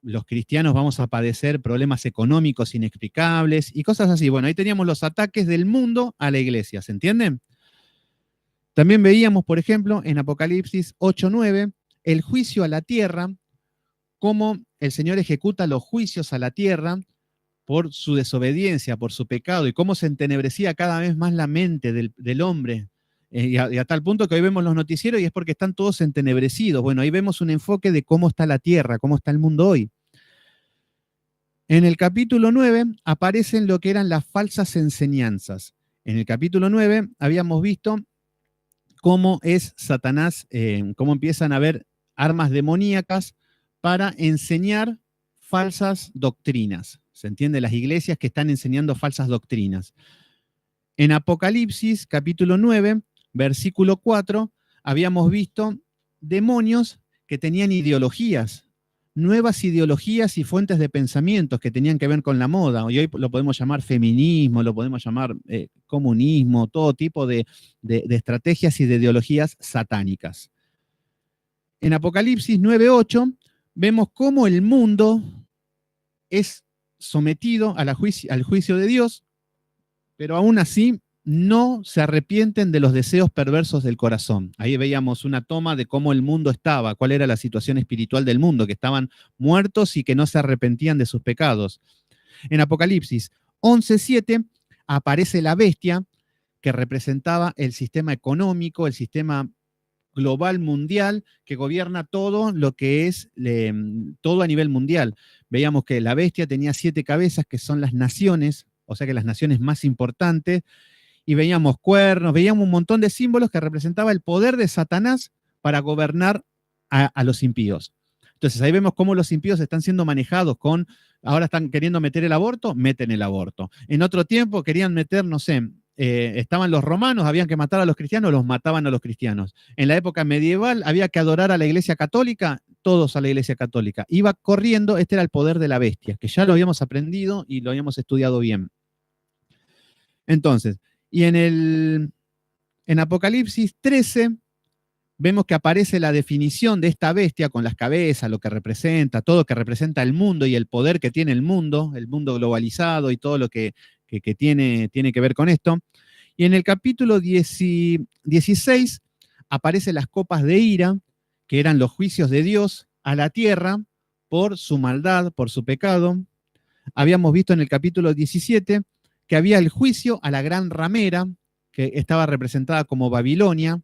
los cristianos vamos a padecer problemas económicos inexplicables y cosas así. Bueno, ahí teníamos los ataques del mundo a la iglesia, ¿se entienden? También veíamos, por ejemplo, en Apocalipsis 8:9, el juicio a la tierra, cómo el Señor ejecuta los juicios a la tierra por su desobediencia, por su pecado, y cómo se entenebrecía cada vez más la mente del hombre. Y a tal punto que hoy vemos los noticieros y es porque están todos entenebrecidos. Bueno, ahí vemos un enfoque de cómo está la tierra, cómo está el mundo hoy. En el capítulo 9 aparecen lo que eran las falsas enseñanzas. En el capítulo 9 habíamos visto cómo es Satanás, cómo empiezan a haber armas demoníacas para enseñar falsas doctrinas. ¿Se entiende? Las iglesias que están enseñando falsas doctrinas. En Apocalipsis, capítulo 9, versículo 4, habíamos visto demonios que tenían ideologías, nuevas ideologías y fuentes de pensamientos que tenían que ver con la moda. Y hoy lo podemos llamar feminismo, lo podemos llamar comunismo, todo tipo de estrategias y de ideologías satánicas. En Apocalipsis 9:8 vemos cómo el mundo es sometido al juicio de Dios, pero aún así no se arrepienten de los deseos perversos del corazón. Ahí veíamos una toma de cómo el mundo estaba, cuál era la situación espiritual del mundo, que estaban muertos y que no se arrepentían de sus pecados. En Apocalipsis 11:7 aparece la bestia, que representaba el sistema económico, el sistema global mundial que gobierna todo lo que es todo a nivel mundial. Veíamos que la bestia tenía 7 cabezas, que son las naciones, o sea que las naciones más importantes, y veíamos cuernos, veíamos un montón de símbolos que representaba el poder de Satanás para gobernar a los impíos. Entonces ahí vemos cómo los impíos están siendo manejados ahora están queriendo meter el aborto, meten el aborto. En otro tiempo querían meter, no sé, estaban los romanos, habían que matar a los cristianos, los mataban a los cristianos. En la época medieval había que adorar a la iglesia católica, todos a la iglesia católica. Iba corriendo, este era el poder de la bestia, que ya lo habíamos aprendido y lo habíamos estudiado bien. Entonces, y en Apocalipsis 13 vemos que aparece la definición de esta bestia con las cabezas, lo que representa, todo lo que representa el mundo y el poder que tiene el mundo globalizado y todo lo que tiene que ver con esto. Y en el capítulo 16 aparecen las copas de ira, que eran los juicios de Dios a la tierra por su maldad, por su pecado. Habíamos visto en el capítulo 17 que había el juicio a la gran ramera, que estaba representada como Babilonia,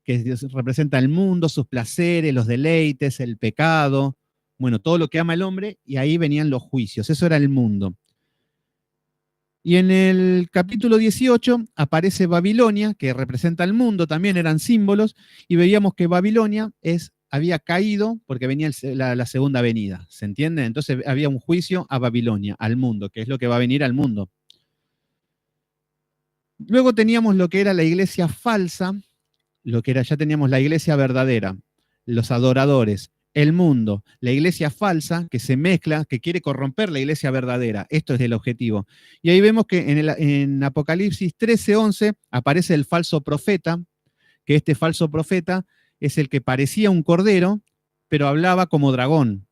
que representa el mundo, sus placeres, los deleites, el pecado, bueno, todo lo que ama el hombre, y ahí venían los juicios, eso era el mundo. Y en el capítulo 18 aparece Babilonia, que representa el mundo, también eran símbolos, y veíamos que Babilonia había caído porque venía la segunda venida, ¿se entiende? Entonces había un juicio a Babilonia, al mundo, que es lo que va a venir al mundo. Luego teníamos lo que era la iglesia falsa, lo que era, ya teníamos la iglesia verdadera, los adoradores, el mundo, la iglesia falsa que se mezcla, que quiere corromper la iglesia verdadera. Esto es el objetivo. Y ahí vemos que en Apocalipsis 13:11 aparece el falso profeta, que este falso profeta es el que parecía un cordero, pero hablaba como dragón.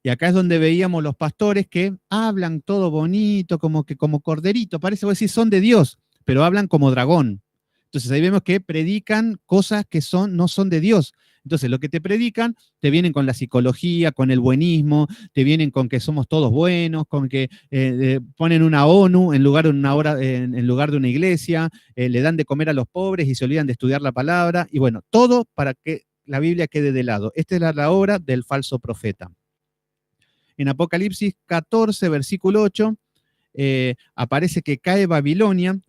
Y acá es donde veíamos los pastores que hablan todo bonito, como que como corderito, parece decir son de Dios, pero hablan como dragón. Entonces ahí vemos que predican cosas que no son de Dios. Entonces lo que te predican, te vienen con la psicología, con el buenismo, te vienen con que somos todos buenos, con que ponen una ONU en lugar en lugar de una iglesia, le dan de comer a los pobres y se olvidan de estudiar la palabra. Y bueno, todo para que la Biblia quede de lado. Esta es la obra del falso profeta. En Apocalipsis 14, versículo 8, aparece que cae Babilonia.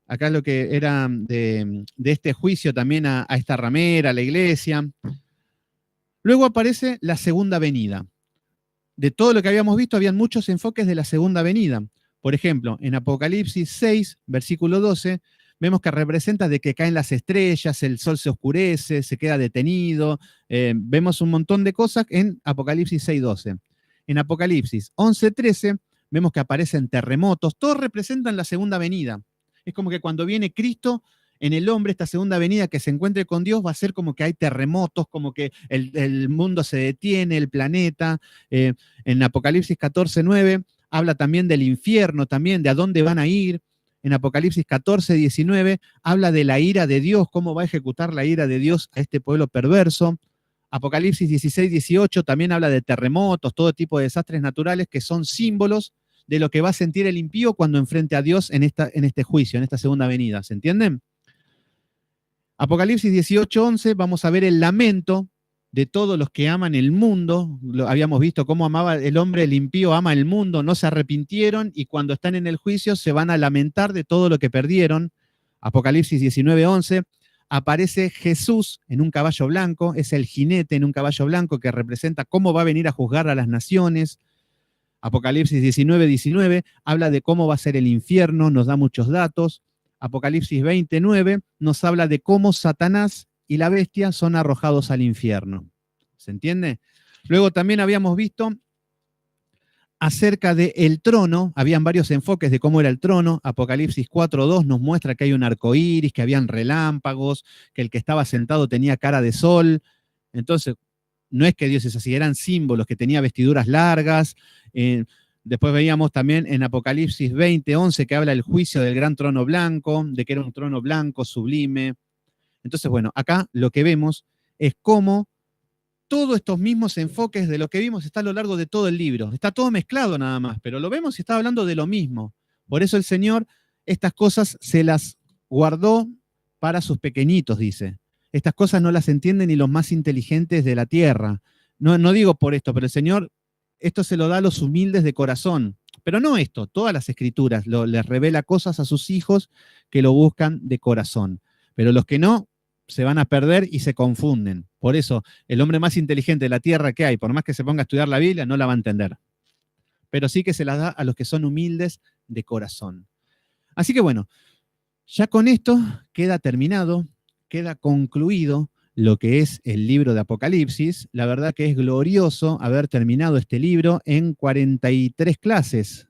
Acá lo que era de este juicio también a esta ramera, a la iglesia. Luego aparece la segunda venida. De todo lo que habíamos visto, habían muchos enfoques de la segunda venida. Por ejemplo, en Apocalipsis 6, versículo 12, vemos que representa de que caen las estrellas, el sol se oscurece, se queda detenido. Vemos un montón de cosas en Apocalipsis 6, 12. En Apocalipsis 11, 13, vemos que aparecen terremotos. Todos representan la segunda venida. Es como que cuando viene Cristo en el hombre, esta segunda venida que se encuentre con Dios, va a ser como que hay terremotos, como que el mundo se detiene, el planeta. En Apocalipsis 14, 9, habla también del infierno, también de a dónde van a ir. En Apocalipsis 14, 19, habla de la ira de Dios, cómo va a ejecutar la ira de Dios a este pueblo perverso. Apocalipsis 16, 18 también habla de terremotos, todo tipo de desastres naturales que son símbolos de lo que va a sentir el impío cuando enfrente a Dios en este juicio, en esta segunda venida. ¿Se entienden? Apocalipsis 18, 11, vamos a ver el lamento de todos los que aman el mundo. Habíamos visto cómo amaba el hombre, el impío ama el mundo, no se arrepintieron y cuando están en el juicio se van a lamentar de todo lo que perdieron. Apocalipsis 19, 11, aparece Jesús en un caballo blanco, es el jinete en un caballo blanco que representa cómo va a venir a juzgar a las naciones. Apocalipsis 19, 19 habla de cómo va a ser el infierno, nos da muchos datos. Apocalipsis 29 nos habla de cómo Satanás y la bestia son arrojados al infierno. ¿Se entiende? Luego también habíamos visto acerca del trono, habían varios enfoques de cómo era el trono. Apocalipsis 4:2 nos muestra que hay un arco iris, que habían relámpagos, que el que estaba sentado tenía cara de sol. Entonces, no es que Dios es así, eran símbolos, que tenía vestiduras largas. Después veíamos también en Apocalipsis 20:11 que habla del juicio del gran trono blanco, de que era un trono blanco, sublime. Entonces, bueno, acá lo que vemos es cómo todos estos mismos enfoques de lo que vimos está a lo largo de todo el libro. Está todo mezclado nada más, pero lo vemos y está hablando de lo mismo. Por eso el Señor estas cosas se las guardó para sus pequeñitos, dice. Estas cosas no las entienden ni los más inteligentes de la tierra. No digo por esto, pero el Señor esto se lo da a los humildes de corazón. Pero no esto, todas las escrituras les revela cosas a sus hijos que lo buscan de corazón. Pero los que no, se van a perder y se confunden. Por eso, el hombre más inteligente de la tierra que hay, por más que se ponga a estudiar la Biblia, no la va a entender. Pero sí que se las da a los que son humildes de corazón. Así que bueno, ya con esto queda terminado, queda concluido lo que es el libro de Apocalipsis. La verdad que es glorioso haber terminado este libro en 43 clases.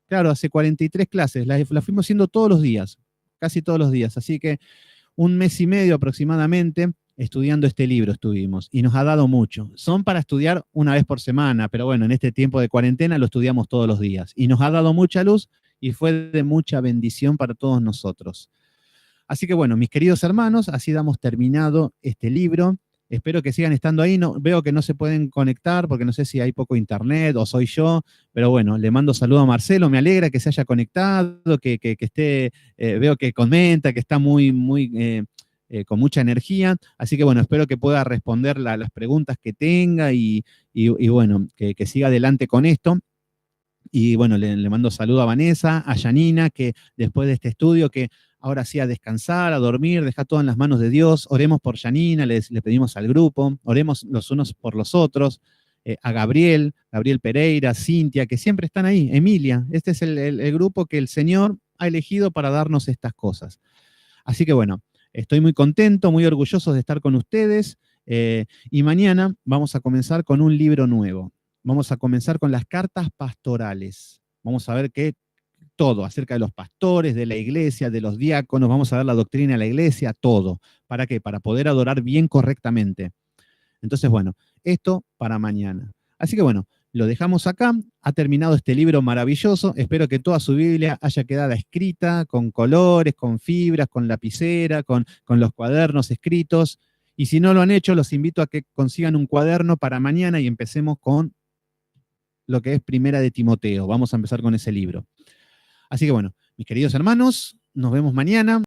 Claro, hace 43 clases, la fuimos haciendo todos los días, casi todos los días. Así que 1 mes y medio aproximadamente estudiando este libro estuvimos y nos ha dado mucho. Son para estudiar una vez por semana, pero bueno, en este tiempo de cuarentena lo estudiamos todos los días y nos ha dado mucha luz y fue de mucha bendición para todos nosotros. Así que bueno, mis queridos hermanos, así damos terminado este libro. Espero que sigan estando ahí. No, veo que no se pueden conectar porque no sé si hay poco internet o soy yo, pero bueno, le mando saludo a Marcelo. Me alegra que se haya conectado, que esté, veo que comenta, que está con mucha energía. Así que bueno, espero que pueda responder las preguntas que tenga y bueno, que siga adelante con esto. Y bueno, le mando saludo a Vanessa, a Janina, que después de este estudio, que ahora sí a descansar, a dormir, deja todo en las manos de Dios. Oremos por Janina, le pedimos al grupo, oremos los unos por los otros, a Gabriel Pereira, Cintia, que siempre están ahí, Emilia. Este es el grupo que el Señor ha elegido para darnos estas cosas. Así que bueno, Estoy muy contento, muy orgulloso de estar con ustedes. Y mañana vamos a comenzar con un libro nuevo. Vamos a comenzar con las cartas pastorales. Vamos a ver todo acerca de los pastores, de la iglesia, de los diáconos. Vamos a ver la doctrina de la iglesia, todo. ¿Para qué? Para poder adorar bien correctamente. Entonces, bueno, esto para mañana. Así que bueno, lo dejamos acá. Ha terminado este libro maravilloso. Espero que toda su Biblia haya quedado escrita con colores, con fibras, con lapicera, con los cuadernos escritos. Y si no lo han hecho, los invito a que consigan un cuaderno para mañana y empecemos con lo que es Primera de Timoteo. Vamos a empezar con ese libro. Así que bueno, mis queridos hermanos, nos vemos mañana.